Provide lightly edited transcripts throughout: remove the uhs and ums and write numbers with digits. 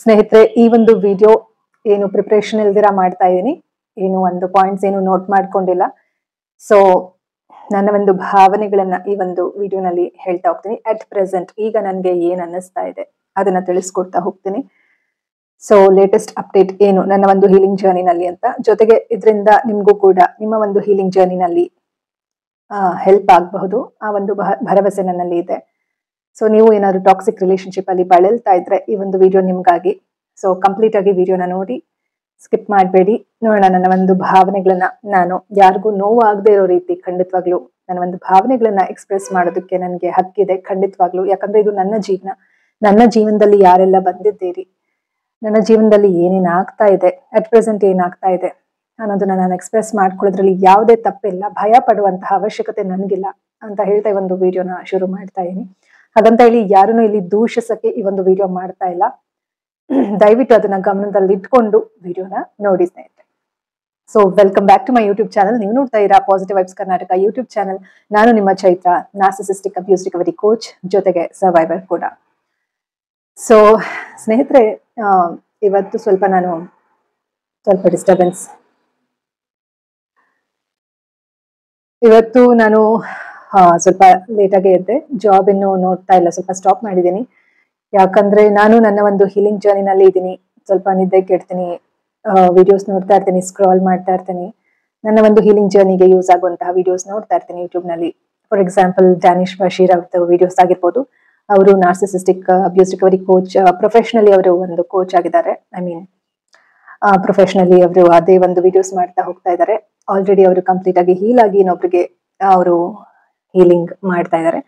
ಸ್ನೇಹಿತರೆ, ಈ ಒಂದು ವಿಡಿಯೋ ಏನು ಪ್ರಿಪರೇಷನ್ ಇಲ್ದಿರ ಮಾಡ್ತಾ ಇದ್ದೀನಿ. ಏನು ಒಂದು ಪಾಯಿಂಟ್ಸ್ ಏನು ನೋಟ್ ಮಾಡ್ಕೊಂಡಿಲ್ಲ. ಸೊ ನನ್ನ ಒಂದು ಭಾವನೆಗಳನ್ನ ಈ ಒಂದು ವಿಡಿಯೋನಲ್ಲಿ ಹೇಳ್ತಾ ಹೋಗ್ತೀನಿ. ಅಟ್ ಪ್ರೆಸೆಂಟ್ ಈಗ ನನಗೆ ಏನ್ ಅನ್ನಿಸ್ತಾ ಇದೆ ಅದನ್ನ ತಿಳಿಸ್ಕೊಡ್ತಾ ಹೋಗ್ತೀನಿ. ಸೊ ಲೇಟೆಸ್ಟ್ ಅಪ್ಡೇಟ್ ಏನು ನನ್ನ ಒಂದು ಹೀಲಿಂಗ್ ಜರ್ನಿನಲ್ಲಿ ಅಂತ, ಜೊತೆಗೆ ಇದರಿಂದ ನಿಮ್ಗೂ ಕೂಡ ನಿಮ್ಮ ಒಂದು ಹೀಲಿಂಗ್ ಜರ್ನಿನಲ್ಲಿ ಹೆಲ್ಪ್ ಆಗಬಹುದು ಆ ಒಂದು ಭರವಸೆ ನನ್ನಲ್ಲಿ ಇದೆ. ಸೊ ನೀವು ಏನಾದ್ರು ಟಾಕ್ಸಿಕ್ ರಿಲೇಶನ್ಶಿಪ್ ಅಲ್ಲಿ ಬಳಲ್ತಾ ಇದ್ರೆ ಈ ಒಂದು ವಿಡಿಯೋ ನಿಮ್ಗಾಗಿ. ಸೊ ಕಂಪ್ಲೀಟ್ ಆಗಿ ವಿಡಿಯೋನ ನೋಡಿ, ಸ್ಕಿಪ್ ಮಾಡಬೇಡಿ. ನೋಡೋಣ ನನ್ನ ಒಂದು ಭಾವನೆಗಳನ್ನ, ನಾನು ಯಾರಿಗೂ ನೋವು ಆಗದೆ ಇರೋ ರೀತಿ ಖಂಡಿತವಾಗ್ಲೂ ನನ್ನ ಒಂದು ಭಾವನೆಗಳನ್ನ ಎಕ್ಸ್ಪ್ರೆಸ್ ಮಾಡೋದಕ್ಕೆ ನನಗೆ ಹಕ್ಕಿದೆ ಖಂಡಿತವಾಗ್ಲೂ. ಯಾಕಂದ್ರೆ ಇದು ನನ್ನ ಜೀವನ, ನನ್ನ ಜೀವನದಲ್ಲಿ ಯಾರೆಲ್ಲ ಬಂದಿದ್ದೀರಿ, ನನ್ನ ಜೀವನದಲ್ಲಿ ಏನೇನ್ ಆಗ್ತಾ ಇದೆ, ಅಟ್ ಪ್ರೆಸೆಂಟ್ ಏನಾಗ್ತಾ ಇದೆ ಅನ್ನೋದನ್ನ ನಾನು ಎಕ್ಸ್ಪ್ರೆಸ್ ಮಾಡ್ಕೊಳ್ಳೋದ್ರಲ್ಲಿ ಯಾವುದೇ ತಪ್ಪಿಲ್ಲ. ಭಯ ಪಡುವಂತಹ ಅವಶ್ಯಕತೆ ನನಗಿಲ್ಲ ಅಂತ ಹೇಳ್ತಾ ಈ ಒಂದು ವಿಡಿಯೋನ ಶುರು ಮಾಡ್ತಾ ಇದೀನಿ. ಹಾಗಂತ ಹೇಳಿ ಯಾರನ್ನು ಇಲ್ಲಿ ದೂಷಿಸಕ್ಕೆ ಈ ಒಂದು ವಿಡಿಯೋ ಮಾಡ್ತಾ ಇಲ್ಲ. ದಯವಿಟ್ಟು ಅದನ್ನ ಗಮನದಲ್ಲಿ ಇಟ್ಕೊಂಡು ವಿಡಿಯೋನ ನೋಡಿ ಸ್ನೇಹಿತರೆ. So welcome back to my YouTube channel. ನೀವು ನೋಡ್ತಾ ಇರಾ positive vibes Karnataka YouTube channel. ನಾನು ನಿಮ್ಮ Chaitra, narcissistic abuse recovery coach, ಜೊತೆಗೆ ಸರ್ವೈವರ್ ಕೂಡ. ಸೊ ಸ್ನೇಹಿತರೆ, ಇವತ್ತು ಸ್ವಲ್ಪ ಡಿಸ್ಟರ್ಬೆನ್ಸ್. ಇವತ್ತು ನಾನು ಸ್ವಲ್ಪ ಲೇಟಾಗಿ ಎದ್ದೆ. ಜಾಬ್ ಇನ್ನು ನೋಡ್ತಾ ಇಲ್ಲ, ಸ್ವಲ್ಪ ಸ್ಟಾಪ್ ಮಾಡಿದ್ದೀನಿ. ಯಾಕಂದ್ರೆ ನಾನು ನನ್ನ ಒಂದು ಹೀಲಿಂಗ್ ಜರ್ನಿನಲ್ಲಿ ಇದ್ದೀನಿ. ಸ್ವಲ್ಪ ನಿದ್ದೆ ಕೆಡ್ತೀನಿ, ವಿಡಿಯೋಸ್ ನೋಡ್ತಾ ಇರ್ತೀನಿ, ಸ್ಕ್ರಾಲ್ ಮಾಡ್ತಾ ಇರ್ತೀನಿ. ನನ್ನ ಒಂದು ಹೀಲಿಂಗ್ ಜರ್ನಿಗೆ ಯೂಸ್ ಆಗುವಂತಹ ವಿಡಿಯೋಸ್ ನೋಡ್ತಾ ಇರ್ತೀನಿ ಯೂಟ್ಯೂಬ್ ನಲ್ಲಿ. ಫಾರ್ ಎಕ್ಸಾಂಪಲ್ ಡ್ಯಾನಿಶ್ ಬಶೀರ್ ಅವ್ರದ್ದು ವಿಡಿಯೋಸ್ ಆಗಿರ್ಬೋದು. ಅವರು narcissistic abuse recovery coach, professionally ಅವರು ಒಂದು ಕೋಚ್ ಆಗಿದ್ದಾರೆ. ಪ್ರೊಫೆಷನಲಿ ಅವರು ಅದೇ ಒಂದು ವಿಡಿಯೋಸ್ ಮಾಡ್ತಾ ಹೋಗ್ತಾ ಇದ್ದಾರೆ. ಆಲ್ರೆಡಿ ಅವರು ಕಂಪ್ಲೀಟ್ ಆಗಿ ಹೀಲ್ ಆಗಿ ಇನ್ನೊಬ್ರಿಗೆ ಅವರು ಹೀಲಿಂಗ್ ಮಾಡ್ತಾ ಇದ್ದಾರೆ.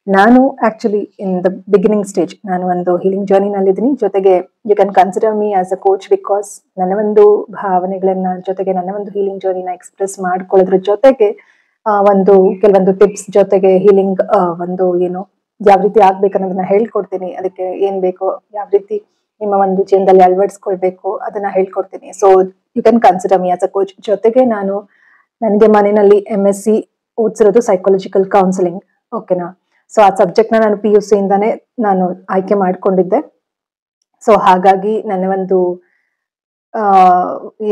ನಾನು actually in the beginning stage, ನಾನು ಒಂದು ಹೀಲಿಂಗ್ ಜರ್ನಿನಲ್ಲಿ ಇದ್ದೀನಿ. ಜೊತೆಗೆ you can consider me as a coach, because ನನ್ನ ಒಂದು ಭಾವನೆಗಳನ್ನ ಜೊತೆಗೆ ನನ್ನ ಒಂದು ಹೀಲಿಂಗ್ ಜರ್ನಿನ ಎಕ್ಸ್ಪ್ರೆಸ್ ಮಾಡ್ಕೊಳ್ಳೋದ್ರ ಜೊತೆಗೆ ಕೆಲವೊಂದು ಟಿಪ್ಸ್ ಜೊತೆಗೆ ಹೀಲಿಂಗ್ ಒಂದು ಏನು ಯಾವ ರೀತಿ ಆಗ್ಬೇಕನ್ನೋದನ್ನ ಹೇಳ್ಕೊಡ್ತೀನಿ. ಅದಕ್ಕೆ ಏನ್ ಬೇಕೋ, ಯಾವ ರೀತಿ ನಿಮ್ಮ ಒಂದು ಜೀವನದಲ್ಲಿ ಅಳವಡಿಸ್ಕೊಳ್ಬೇಕು ಅದನ್ನ ಹೇಳ್ಕೊಡ್ತೀನಿ. So you can consider me as a coach. ಜೊತೆಗೆ ನನಗೆ ಮನೆಯಲ್ಲಿ MSc ಓದಿಸಿರೋದು ಸೈಕಾಲಜಿಕಲ್ ಕೌನ್ಸಿಲಿಂಗ್. ಓಕೆನಾ? ಸೊ ಆ ಸಬ್ಜೆಕ್ಟ್ ನಾನು PUC ಇಂದಾನೆ ನಾನು ಆಯ್ಕೆ ಮಾಡ್ಕೊಂಡಿದ್ದೆ. ಸೊ ಹಾಗಾಗಿ ನನ್ನ ಒಂದು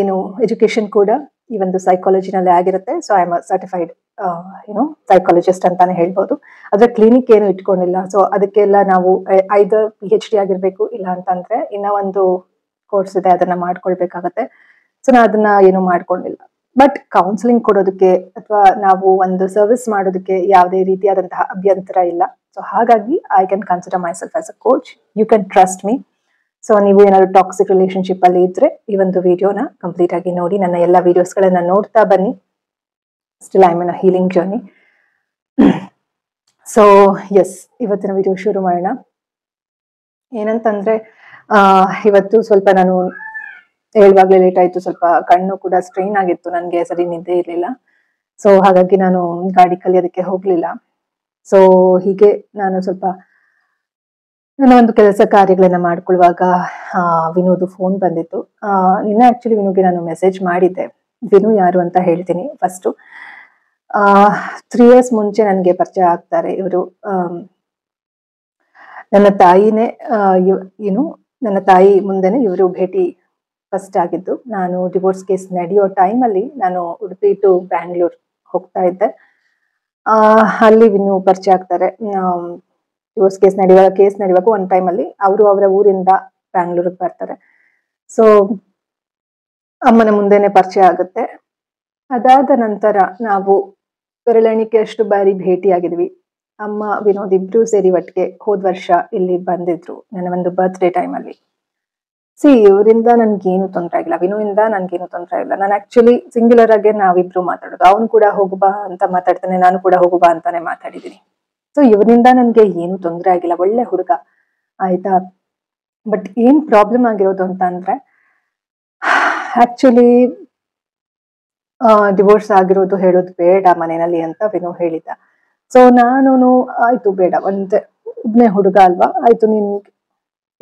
ಏನು ಎಜುಕೇಶನ್ ಕೂಡ ಈ ಒಂದು ಸೈಕಾಲಜಿನಲ್ಲಿ ಆಗಿರುತ್ತೆ. So I am certified psychologist ಅಂತಾನೆ ಹೇಳ್ಬೋದು. ಅದ್ರ ಕ್ಲಿನಿಕ್ ಏನು ಇಟ್ಕೊಂಡಿಲ್ಲ. ಸೊ ಅದಕ್ಕೆಲ್ಲ ನಾವು ಐದರ್ PhD ಆಗಿರ್ಬೇಕು, ಇಲ್ಲ ಅಂತಂದ್ರೆ ಇನ್ನ ಒಂದು ಕೋರ್ಸ್ ಇದೆ, ಅದನ್ನ ಮಾಡ್ಕೊಳ್ಬೇಕಾಗತ್ತೆ. ಸೊ ನಾ ಅದನ್ನ ಏನು ಮಾಡ್ಕೊಂಡಿಲ್ಲ. ಬಟ್ ಕೌನ್ಸಿಲಿಂಗ್ ಕೊಡೋದಕ್ಕೆ ಅಥವಾ ನಾವು ಒಂದು ಸರ್ವಿಸ್ ಮಾಡೋದಕ್ಕೆ ಯಾವುದೇ ರೀತಿಯಾದಂತಹ ಅಭ್ಯಂತರ ಇಲ್ಲ. ಸೊ ಹಾಗಾಗಿ I can consider myself as a coach. You can trust me. So ನೀವು ಏನಾದ್ರು ಟಾಕ್ಸಿಕ್ ರಿಲೇಶನ್ಶಿಪ್ ಅಲ್ಲಿ ಇದ್ರೆ ಈ ಒಂದು ವಿಡಿಯೋನ ಕಂಪ್ಲೀಟ್ ಆಗಿ ನೋಡಿ. ನನ್ನ ಎಲ್ಲ ವಿಡಿಯೋಸ್ಗಳನ್ನ ನೋಡ್ತಾ ಬನ್ನಿ. Still I am in a healing journey. So yes, ಇವತ್ತಿನ ವಿಡಿಯೋ ಶುರು ಮಾಡೋಣ. ಏನಂತಂದ್ರೆ ಇವತ್ತು ಸ್ವಲ್ಪ ನಾನು ಹೇಳುವಾಗ್ಲೇ ಲೇಟ್ ಆಯ್ತು. ಸ್ವಲ್ಪ ಕಣ್ಣು ಕೂಡ ಸ್ಟ್ರೈನ್ ಆಗಿತ್ತು, ನನಗೆ ಸರಿ ನಿದ್ದೆ ಇರ್ಲಿಲ್ಲ. ಸೊ ಹಾಗಾಗಿ ನಾನು ಗಾಡಿ ಕಲಿಯೋದಕ್ಕೆ ಹೋಗ್ಲಿಲ್ಲ. ಸೊ ಹೀಗೆ ನಾನು ಸ್ವಲ್ಪ ನನ್ನ ಒಂದು ಕೆಲಸ ಕಾರ್ಯಗಳನ್ನ ಮಾಡ್ಕೊಳ್ಳುವಾಗ ವಿನುದು ಫೋನ್ ಬಂದಿತ್ತು. ನಿನ್ನೆ ಆಕ್ಚುಲಿ ವಿನುಗೆ ನಾನು ಮೆಸೇಜ್ ಮಾಡಿದ್ದೆ. ವಿನು ಯಾರು ಅಂತ ಹೇಳ್ತೀನಿ ಫಸ್ಟ್. 3 years ಮುಂಚೆ ನನಗೆ ಪರಿಚಯ ಆಗ್ತಾರೆ ಇವರು. ನನ್ನ ತಾಯಿನೇ, ನನ್ನ ತಾಯಿ ಮುಂದೆನೆ ಇವರು ಭೇಟಿ ಫಸ್ಟ್ ಆಗಿದ್ದು. ನಾನು ಡಿವೋರ್ಸ್ ಕೇಸ್ ನಡೆಯೋ ಟೈಮಲ್ಲಿ ನಾನು ಉಡುಪಿ ಟು ಬ್ಯಾಂಗ್ಳೂರ್ ಹೋಗ್ತಾ ಇದ್ದೆ. ಅಲ್ಲಿ ವಿನು ಪರಿಚಯ ಆಗ್ತಾರೆ. ಡಿವೋರ್ಸ್ ಕೇಸ್ ನಡೆಯುವಾಗ ಒಂದ್ ಟೈಮಲ್ಲಿ ಅವರು ಅವರ ಊರಿಂದ ಬ್ಯಾಂಗ್ಳೂರಿಗೆ ಬರ್ತಾರೆ. ಸೊ ಅಮ್ಮನ ಮುಂದೆನೆ ಪರಿಚಯ ಆಗುತ್ತೆ. ಅದಾದ ನಂತರ ನಾವು ಬೆರಳೆಣಿಕೆ ಅಷ್ಟು ಬಾರಿ ಭೇಟಿ ಆಗಿದ್ವಿ. ಅಮ್ಮ ವಿನೋದ್ ಇಬ್ರು ಸೇರಿ ಒಟ್ಟಿಗೆ ಹೋದ ವರ್ಷ ಇಲ್ಲಿ ಬಂದಿದ್ರು ನನ್ನ ಒಂದು ಬರ್ತ್ಡೇ ಟೈಮಲ್ಲಿ. ಇವರಿಂದ ನನ್ಗೇನು ತೊಂದರೆ ಆಗಿಲ್ಲ, ವಿನುವಿಂದ ನನ್ಗೇನು ತೊಂದರೆ ಆಗಿಲ್ಲ. ನಾನು ಆಕ್ಚುಲಿ ಸಿಂಗ್ಯುಲರ್ ಆಗಿ ನಾವಿಬ್ರು ಮಾತಾಡೋದು. ಅವನು ಕೂಡ ಹೋಗುಬಾ ಅಂತ ಮಾತಾಡ್ತಾನೆ, ನಾನು ಕೂಡ ಹೋಗುಬಾ ಅಂತಾನೆ ಮಾತಾಡಿದೀನಿ. ಸೊ ಇವರಿಂದ ನನ್ಗೆ ಏನು ತೊಂದರೆ ಆಗಿಲ್ಲ, ಒಳ್ಳೆ ಹುಡುಗ, ಆಯ್ತಾ. ಬಟ್ ಏನ್ ಪ್ರಾಬ್ಲಮ್ ಆಗಿರೋದು ಅಂತ ಅಂದ್ರೆ, ಆಕ್ಚುಲಿ ಡಿವೋರ್ಸ್ ಆಗಿರೋದು ಹೇಳೋದು ಬೇಡ ಮನೆಯಲ್ಲಿ ಅಂತ ವಿನು ಹೇಳಿದ್ದ. ಸೊ ನಾನು ಆಯ್ತು ಬೇಡ, ಒಬ್ನೇ ಹುಡುಗ ಅಲ್ವಾ, ಆಯ್ತು ನಿನ್ಗೆ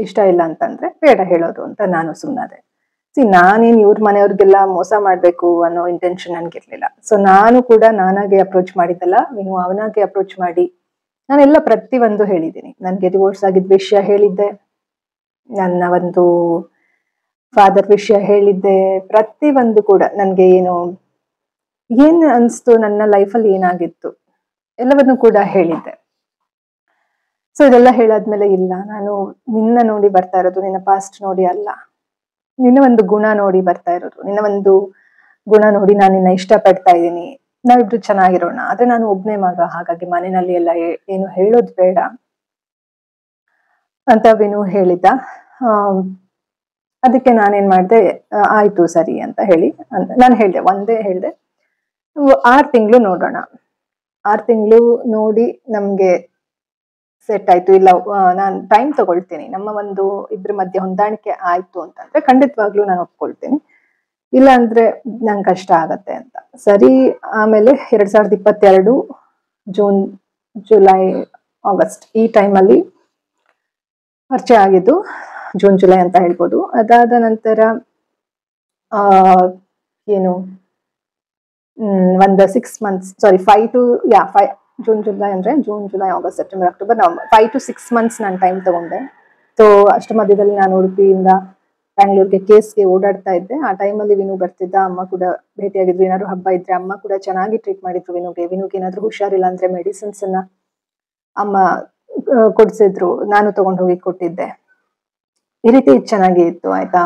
ಇಷ್ಟ ಇಲ್ಲ ಅಂತಂದ್ರೆ ಬೇಡ ಹೇಳೋದು ಅಂತ ನಾನು ಸುಮ್ಮನಾದೆ. ನಾನೇನ್ ಇವ್ರ ಮನೆಯವ್ರಿಗೆಲ್ಲ ಮೋಸ ಮಾಡ್ಬೇಕು ಅನ್ನೋ ಇಂಟೆನ್ಷನ್ ನನ್ಗಿರ್ಲಿಲ್ಲ. ಸೊ ನಾನು ಕೂಡ ನಾನಾಗೆ ಅಪ್ರೋಚ್ ಮಾಡಿದ್ದಲ್ಲ, ವಿನು ಅವನಾಗೆ ಅಪ್ರೋಚ್ ಮಾಡಿ ನಾನೆಲ್ಲ ಪ್ರತಿಯೊಂದು ಹೇಳಿದ್ದೀನಿ. ನನ್ಗೆ ಡಿವೋರ್ಸ್ ಆಗಿದ್ದ ವಿಷಯ ಹೇಳಿದ್ದೆ, ನನ್ನ ಒಂದು ಫಾದರ್ ವಿಷಯ ಹೇಳಿದ್ದೆ, ಪ್ರತಿಯೊಂದು ಕೂಡ ನನಗೆ ಏನ್ ಅನ್ಸ್ತು, ನನ್ನ ಲೈಫಲ್ಲಿ ಏನಾಗಿತ್ತು ಎಲ್ಲವನ್ನು ಕೂಡ ಹೇಳಿದ್ದೆ. ಸೊ ಇದೆಲ್ಲ ಹೇಳಾದ್ಮೇಲೆ, ಇಲ್ಲ ನಾನು ನಿನ್ನ ನೋಡಿ ಬರ್ತಾ ಇರೋದು, ನಿನ್ನ ಪಾಸ್ಟ್ ನೋಡಿ ಅಲ್ಲ, ನಿನ್ನ ಒಂದು ಗುಣ ನೋಡಿ ಬರ್ತಾ ಇರೋದು, ನಿನ್ನ ಒಂದು ಗುಣ ನೋಡಿ ನಾನು ನಿನ್ನ ಇಷ್ಟಪಡ್ತಾ ಇದ್ದೀನಿ, ನಾವಿಬ್ರು ಚೆನ್ನಾಗಿರೋಣ. ಆದ್ರೆ ನಾನು ಒಬ್ನೇ ಮಗ, ಹಾಗಾಗಿ ಮನೆಯಲ್ಲಿ ಎಲ್ಲ ಏನು ಹೇಳೋದು ಬೇಡ ಅಂತ ವಿನು ಹೇಳಿದ್ದ. ಅದಕ್ಕೆ ನಾನೇನ್ ಮಾಡ್ದೆ, ಆಯ್ತು ಸರಿ ಅಂತ ಹೇಳಿ ನಾನು ಹೇಳ್ದೆ, ಒಂದೇ ಹೇಳ್ದೆ, 6 ತಿಂಗಳು ನೋಡೋಣ, 6 ತಿಂಗಳು ನೋಡಿ ನಮ್ಗೆ ಸೆಟ್ ಆಯ್ತು, ಇಲ್ಲ ನಾನು ಟೈಮ್ ತಗೊಳ್ತೀನಿ, ನಮ್ಮ ಒಂದು ಇಬ್ರ ಮಧ್ಯೆ ಹೊಂದಾಣಿಕೆ ಆಯ್ತು ಅಂತಂದ್ರೆ ಖಂಡಿತವಾಗ್ಲೂ ನಾನು ಒಪ್ಕೊಳ್ತೀನಿ, ಇಲ್ಲ ಅಂದ್ರೆ ನಂಗೆ ಕಷ್ಟ ಆಗತ್ತೆ ಅಂತ. ಸರಿ. ಆಮೇಲೆ 2022 ಜೂನ್, ಜುಲೈ, ಆಗಸ್ಟ್ ಈ ಟೈಮಲ್ಲಿ ಪರಿಚಯ ಆಗಿದ್ದು, ಜೂನ್ ಜುಲೈ ಅಂತ ಹೇಳ್ಬೋದು. ಅದಾದ ನಂತರ ಒಂದು 6 months, sorry 5 to 5 June July ಅಂದ್ರೆ June July August September October November 5 to 6 months ನಾನು ಟೈಮ್ ತಗೊಂಡೆ. ಸೊ ಅಷ್ಟು ಮಧ್ಯದಲ್ಲಿ ನಾನು ಉಡುಪಿಯಿಂದ ಬ್ಯಾಂಗ್ಳೂರ್ಗೆ ಕೇಸ್ಗೆ ಓಡಾಡ್ತಾ ಇದ್ದೆ. ಆ ಟೈಮಲ್ಲಿ ವಿನು ಬರ್ತಿದ್ದ, ಅಮ್ಮ ಕೂಡ ಭೇಟಿಯಾಗಿದ್ರು, ಏನಾದ್ರು ಹಬ್ಬ ಇದ್ರೆ ಅಮ್ಮ ಕೂಡ ಚೆನ್ನಾಗಿ ಟ್ರೀಟ್ ಮಾಡಿದ್ರು ವಿನುಗೆ ಏನಾದ್ರು ಹುಷಾರಿಲ್ಲ ಅಂದ್ರೆ ಮೆಡಿಸಿನ್ಸ್ ಅನ್ನ ಅಮ್ಮ ಕೊಡ್ಸಿದ್ರು, ನಾನು ತಗೊಂಡು ಹೋಗಿ ಕೊಟ್ಟಿದ್ದೆ. ಈ ರೀತಿ ಚೆನ್ನಾಗಿ ಇತ್ತು, ಆಯ್ತಾ.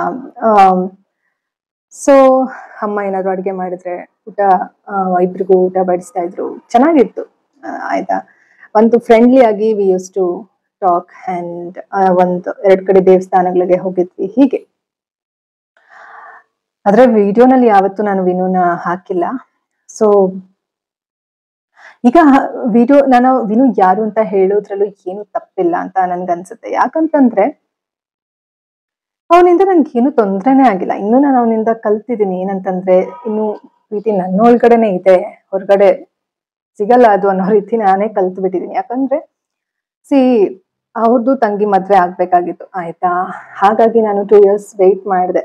ಸೊ ಅಮ್ಮ ಏನಾದ್ರು ಅಡ್ಗೆ ಮಾಡಿದ್ರೆ ಊಟ, ಇಬ್ರಿಗೂ ಊಟ ಬಡಿಸ್ತಾ ಇದ್ರು, ಚೆನ್ನಾಗಿತ್ತು, ಆಯ್ತಾ. ಒಂದು ಫ್ರೆಂಡ್ಲಿ ಆಗಿ we use to talk and 1-2 ಕಡೆ ದೇವಸ್ಥಾನಗಳಿಗೆ ಹೋಗಿದ್ವಿ, ಹೀಗೆ. ಆದ್ರೆ ವಿಡಿಯೋನಲ್ಲಿ ಯಾವತ್ತೂ ನಾನು ವಿನುನ ಹಾಕಿಲ್ಲ. ಸೊ ಈಗ ವಿನು ಯಾರು ಅಂತ ಹೇಳೋದ್ರಲ್ಲೂ ಏನು ತಪ್ಪಿಲ್ಲ ಅಂತ ನನ್ಗನ್ಸುತ್ತೆ. ಯಾಕಂತಂದ್ರೆ ಅವನಿಂದ ನನ್ಗೆ ಏನು ತೊಂದ್ರೆನೇ ಆಗಿಲ್ಲ. ಇನ್ನು ನಾನು ಅವನಿಂದ ಕಲ್ತಿದ್ದೀನಿ ಏನಂತಂದ್ರೆ, ಇನ್ನು ಪ್ರೀತಿ ನನ್ನ ಒಳಗಡೆನೆ ಇದೆ, ಹೊರಗಡೆ ಸಿಗಲ್ಲ ಅದು ಅನ್ನೋ ರೀತಿ ನಾನೇ ಕಲ್ತು ಬಿಟ್ಟಿದ್ದೀನಿ. ಯಾಕಂದ್ರೆ ಅವ್ರದ್ದು ತಂಗಿ ಮದ್ವೆ ಆಗ್ಬೇಕಾಗಿತ್ತು, ಆಯ್ತಾ. ಹಾಗಾಗಿ ನಾನು 2 years ವೆಯ್ಟ್ ಮಾಡಿದೆ,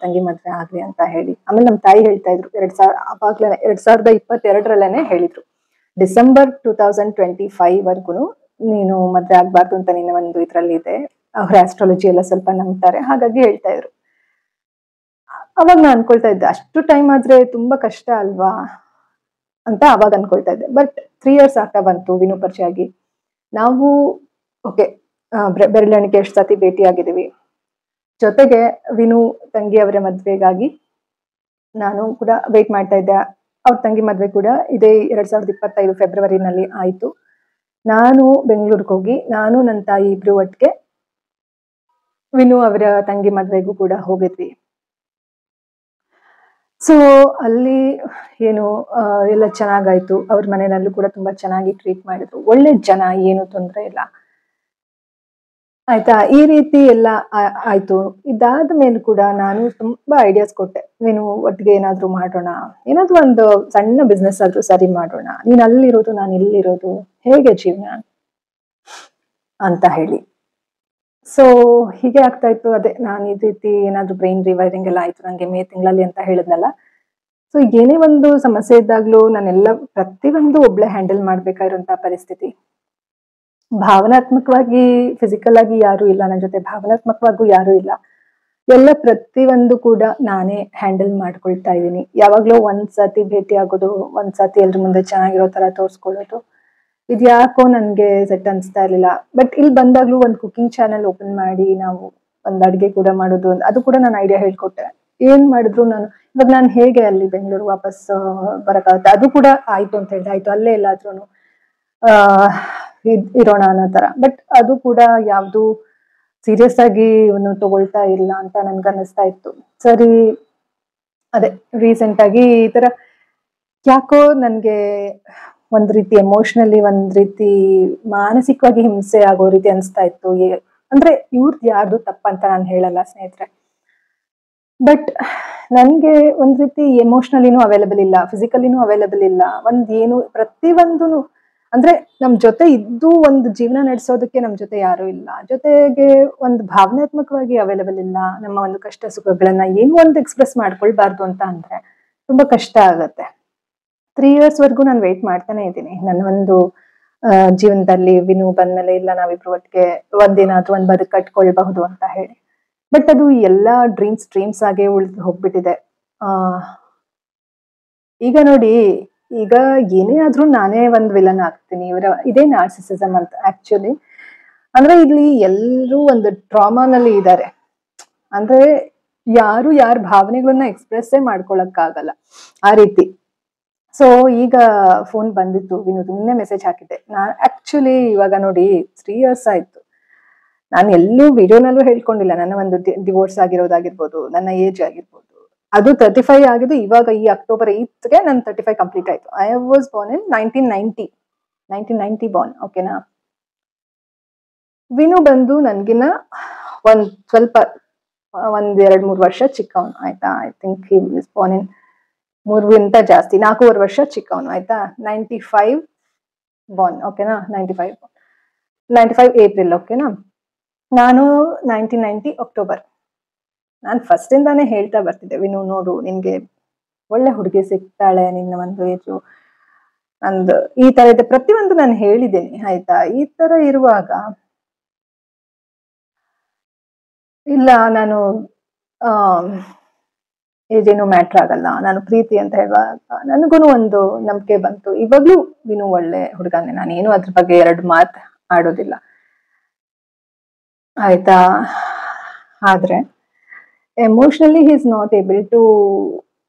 ತಂಗಿ ಮದ್ವೆ ಆಗ್ಲಿ ಅಂತ ಹೇಳಿ. ಆಮೇಲೆ ನಮ್ಮ ತಾಯಿ ಹೇಳ್ತಾ ಇದ್ರು, 2022 ಹೇಳಿದ್ರು, ಡಿಸೆಂಬರ್ 2025 ವರ್ಗುನು ನೀನು ಮದ್ವೆ ಆಗ್ಬಾರ್ದು ಅಂತ ನಿನ್ನ ಒಂದು ಇದ್ರಲ್ಲಿ ಇದೆ. ಅವ್ರ ಆಸ್ಟ್ರಾಲಜಿ ಎಲ್ಲ ಸ್ವಲ್ಪ ನಂಬ್ತಾರೆ, ಹಾಗಾಗಿ ಹೇಳ್ತಾ ಇದ್ರು. ಅವಾಗ ನಾನು ಅನ್ಕೊಳ್ತಾ ಇದ್ದೆ, ಅಷ್ಟು ಟೈಮ್ ಆದ್ರೆ ತುಂಬಾ ಕಷ್ಟ ಅಲ್ವಾ ಅಂತ ಅವಾಗ ಅನ್ಕೊಳ್ತಾ ಇದ್ದೆ. ಬಟ್ 3 years ಆಗ್ತಾ ಬಂತು ವಿನು ಪರಿಚಯ ಆಗಿ. ನಾವು ಓಕೆ, ಬೆರಳೆಣಿಕೆ ಎಷ್ಟು ಸತಿ ಭೇಟಿ ಆಗಿದ್ದೀವಿ. ಜೊತೆಗೆ ವಿನು ತಂಗಿ ಅವರ ಮದ್ವೆಗಾಗಿ ನಾನು ಕೂಡ ವೇಟ್ ಮಾಡ್ತಾ ಇದ್ದೆ. ಅವ್ರ ತಂಗಿ ಮದ್ವೆ ಕೂಡ ಇದೇ 2025 ಫೆಬ್ರವರಿನಲ್ಲಿ ಆಯ್ತು. ನಾನು ಬೆಂಗಳೂರಿಗೆ ಹೋಗಿ, ನಾನು ನನ್ನ ತಾಯಿ ಇಬ್ರು ಒಟ್ಟಿಗೆ ವಿನು ಅವರ ತಂಗಿ ಮದ್ವೆಗೂ ಕೂಡ ಹೋಗಿದ್ವಿ. ಸೊ ಅಲ್ಲಿ ಎಲ್ಲ ಚೆನ್ನಾಗಾಯ್ತು. ಅವ್ರ ಮನೆಯಲ್ಲೂ ಕೂಡ ತುಂಬಾ ಚೆನ್ನಾಗಿ ಟ್ರೀಟ್ ಮಾಡಿದ್ರು, ಒಳ್ಳೆ ಜನ, ಏನು ತೊಂದರೆ ಇಲ್ಲ, ಆಯ್ತಾ. ಈ ರೀತಿ ಎಲ್ಲ ಆಯ್ತು. ಇದಾದ ಮೇಲೆ ಕೂಡ ನಾನು ತುಂಬಾ ಐಡಿಯಾಸ್ ಕೊಟ್ಟೆ, ನೀನು ಒಟ್ಟಿಗೆ ಏನಾದ್ರು ಮಾಡೋಣ, ಏನಾದ್ರು ಒಂದು ಸಣ್ಣ ಬಿಸ್ನೆಸ್ ಆದ್ರೂ ಸರಿ ಮಾಡೋಣ, ನೀನ್ ಅಲ್ಲಿರೋದು ನಾನು ಇಲ್ಲಿರೋದು, ಹೇಗೆ ಜೀವನ ಅಂತ ಹೇಳಿ. ಸೊ ಹೀಗೆ ಆಗ್ತಾ ಇತ್ತು. ಅದೇ ನಾನು ಈ ರೀತಿ ಏನಾದ್ರು ಬ್ರೈನ್ ರಿವೈರಿಂಗ್ ಎಲ್ಲ ಆಯ್ತು ನಂಗೆ ಮೇ ತಿಂಗಳಲ್ಲಿ ಅಂತ ಹೇಳಿದ್ನಲ್ಲ. ಸೊ ಏನೇ ಒಂದು ಸಮಸ್ಯೆ ಇದ್ದಾಗ್ಲೂ ನಾನೆಲ್ಲ ಪ್ರತಿಯೊಂದು ಒಬ್ಳೆ ಹ್ಯಾಂಡಲ್ ಮಾಡ್ಬೇಕಾಗಿರುವಂತ ಪರಿಸ್ಥಿತಿ. ಭಾವನಾತ್ಮಕವಾಗಿ, ಫಿಸಿಕಲ್ ಆಗಿ ಯಾರು ಇಲ್ಲ ನನ್ನ ಜೊತೆ, ಭಾವನಾತ್ಮಕವಾಗೂ ಯಾರು ಇಲ್ಲ. ಎಲ್ಲ ಪ್ರತಿಯೊಂದು ಕೂಡ ನಾನೇ ಹ್ಯಾಂಡಲ್ ಮಾಡ್ಕೊಳ್ತಾ ಇದ್ದೀನಿ. ಯಾವಾಗ್ಲೂ ಒಂದ್ಸತಿ ಭೇಟಿ ಆಗೋದು, ಒಂದ್ಸತಿ ಎಲ್ರ ಮುಂದೆ ಚೆನ್ನಾಗಿರೋ ತರ ತೋರ್ಸ್ಕೊಳ್ಳೋದು, ಇದ್ಯಾಕೋ ನನ್ಗೆ ಸೆಟ್ ಅನ್ಸ್ತಾ ಇರ್ಲಿಲ್ಲ. ಬಟ್ ಇಲ್ಲಿ ಬಂದಾಗ್ಲೂ ಒಂದು ಕುಕಿಂಗ್ ಚಾನೆಲ್ ಓಪನ್ ಮಾಡಿ ನಾವು ಒಂದ್ ಅಡ್ಗೆ ಕೂಡ ಮಾಡೋದು, ಅದು ಕೂಡ ನಾನು ಐಡಿಯಾ ಹೇಳ್ಕೊಟ್ಟೆ. ಏನ್ ಮಾಡಿದ್ರು ಇವಾಗ ನಾನು ಹೇಗೆ ಅಲ್ಲಿ ಬೆಂಗಳೂರು ವಾಪಸ್ ಬರಕಾಗುತ್ತೆ, ಅದು ಕೂಡ ಆಯ್ತು ಅಂತ ಹೇಳಿದೆ. ಆಯ್ತು ಅಲ್ಲೇ ಎಲ್ಲಾದ್ರೂ ಇರೋಣ ಅನ್ನೋ ತರ. ಬಟ್ ಅದು ಕೂಡ ಯಾವ್ದು ಸೀರಿಯಸ್ ಆಗಿ ತಗೊಳ್ತಾ ಇಲ್ಲ ಅಂತ ನನ್ಗನ್ನಿಸ್ತಾ ಇತ್ತು. ಸರಿ, ಅದೇ ರೀಸೆಂಟ್ ಆಗಿ ಈ ತರ ಯಾಕೋ ನನ್ಗೆ ಒಂದ್ ರೀತಿ ಎಮೋಷನಲಿ, ಒಂದ್ ರೀತಿ ಮಾನಸಿಕವಾಗಿ ಹಿಂಸೆ ಆಗೋ ರೀತಿ ಅನ್ಸ್ತಾ ಇತ್ತು. ಅಂದ್ರೆ ಇವ್ರದ್ದು ಯಾರ್ದು ತಪ್ಪಂತ ನಾನು ಹೇಳಲ್ಲ ಸ್ನೇಹಿತರೆ, ಬಟ್ ನನ್ಗೆ ಒಂದ್ ರೀತಿ ಎಮೋಷನಲಿನೂ ಅವೈಲಬಲ್ ಇಲ್ಲ, ಫಿಸಿಕಲಿನೂ ಅವೈಲಬಲ್ ಇಲ್ಲ. ಪ್ರತಿಯೊಂದು ಅಂದ್ರೆ ನಮ್ ಜೊತೆ ಇದ್ದು ಒಂದು ಜೀವನ ನಡೆಸೋದಕ್ಕೆ ನಮ್ ಜೊತೆ ಯಾರು ಇಲ್ಲ, ಜೊತೆಗೆ ಒಂದು ಭಾವನಾತ್ಮಕವಾಗಿ ಅವೈಲಬಲ್ ಇಲ್ಲ. ನಮ್ಮ ಒಂದು ಕಷ್ಟ ಸುಖಗಳನ್ನ ಏನು ಒಂದು ಎಕ್ಸ್ಪ್ರೆಸ್ ಮಾಡ್ಕೊಳ್ಬಾರ್ದು ಅಂತ ಅಂದ್ರೆ ತುಂಬಾ ಕಷ್ಟ ಆಗತ್ತೆ. 3 years ವರ್ಗೂ ನಾನು ವೇಟ್ ಮಾಡ್ತಾನೆ ಇದ್ದೀನಿ. ನನ್ನ ಒಂದು ಜೀವನದಲ್ಲಿ ವಿನು ಬಂದ್ಮೇಲೆ ಇಲ್ಲ ನಾವಿಬ್ರು ಒಟ್ಟಿಗೆ ಒಂದೇನಾದ್ರೂ ಒಂದ್ ಬದುಕು ಕಟ್ಕೊಳ್ಬಹುದು ಅಂತ ಹೇಳಿ. ಬಟ್ ಅದು ಎಲ್ಲಾ ಡ್ರೀಮ್ಸ್ ಆಗಿ ಉಳಿದು ಹೋಗ್ಬಿಟ್ಟಿದೆ. ಆ ಈಗ ನೋಡಿ, ಈಗ ಏನೇ ಆದ್ರೂ ನಾನೇ ಒಂದ್ ವಿಲನ್ ಆಗ್ತೀನಿ. ಇದೇ ನಾರ್ಸಿಸಿಸಮ್ ಅಂತ ಆಕ್ಚುಲಿ. ಅಂದ್ರೆ ಇಲ್ಲಿ ಎಲ್ರೂ ಒಂದು ಟ್ರಾಮಾನಲ್ಲಿ ಇದ್ದಾರೆ. ಅಂದ್ರೆ ಯಾರು ಯಾರ ಭಾವನೆಗಳನ್ನ ಎಕ್ಸ್ಪ್ರೆಸ್ಸೇ ಮಾಡ್ಕೊಳಕ್ಕಾಗಲ್ಲ ಆ ರೀತಿ. ಸೊ ಈಗ ಫೋನ್ ಬಂದಿತ್ತು ವಿನೋದ್, ನಿನ್ನೆ ಮೆಸೇಜ್ ಹಾಕಿದ್ದೆ. ಆಕ್ಚುಲಿ ಇವಾಗ ನೋಡಿ 3 years ಆಯ್ತು. ನಾನು ಎಲ್ಲೂ ವಿಡಿಯೋನಲ್ಲೂ ಹೇಳ್ಕೊಂಡಿಲ್ಲ ನನ್ನ ಒಂದು ಡಿವೋರ್ಸ್ ಆಗಿರೋದಾಗಿರ್ಬೋದು, ನನ್ನ ಏಜ್ ಆಗಿರ್ಬೋದು. ಅದು 35 ಆಗಿದ್ದು ಇವಾಗ ಈ October 8ಗೆ ನನ್ನ 35 ಕಂಪ್ಲೀಟ್ ಆಯ್ತು. I was born in 1990 born. ಓಕೆನಾ. ವಿನು ಬಂದು ನನ್ಗಿನ್ನ ಸ್ವಲ್ಪ 1-2-3 ವರ್ಷ ಚಿಕ್ಕವನು ಆಯ್ತಾ. I think he was born in 3ಗಿಂತ ಜಾಸ್ತಿ 4 ವರ್ಷ ಚಿಕ್ಕವನು ಆಯ್ತಾ. 95 ಬಾರ್ನ್. ಓಕೆನಾ. 95 ಏಪ್ರಿಲ್. ಓಕೆನಾ. ನಾನು 1990 ಅಕ್ಟೋಬರ್. ನಾನು ಫಸ್ಟ್ ಇಂದಾನೇ ಹೇಳ್ತಾ ಬರ್ತಿದ್ದೆ, ವಿನು ನೋಡು ನಿನ್ಗೆ ಒಳ್ಳೆ ಹುಡುಗಿ ಸಿಗ್ತಾಳೆ, ನಿನ್ನ ಒಂದು ಏಜು ನಂದು ಈ ತರ ಇದೆ, ಪ್ರತಿಯೊಂದು ನಾನು ಹೇಳಿದ್ದೀನಿ ಆಯ್ತಾ. ಈ ತರ ಇರುವಾಗ ಇಲ್ಲ ನಾನು ಏಜೇನು ಮ್ಯಾಟ್ರ್ ಆಗಲ್ಲ, ನಾನು ಪ್ರೀತಿ ಅಂತ ಹೇಳುವಾಗ ನನಗೂ ಒಂದು ನಂಬಿಕೆ ಬಂತು. ಇವಾಗ್ಲೂ ವಿನು ಒಳ್ಳೆ ಹುಡುಗನೇ, ನಾನೇನು ಅದ್ರ ಬಗ್ಗೆ 2 ಮಾತು ಆಡೋದಿಲ್ಲ ಆಯ್ತಾ. ಆದ್ರೆ emotionally he is not able to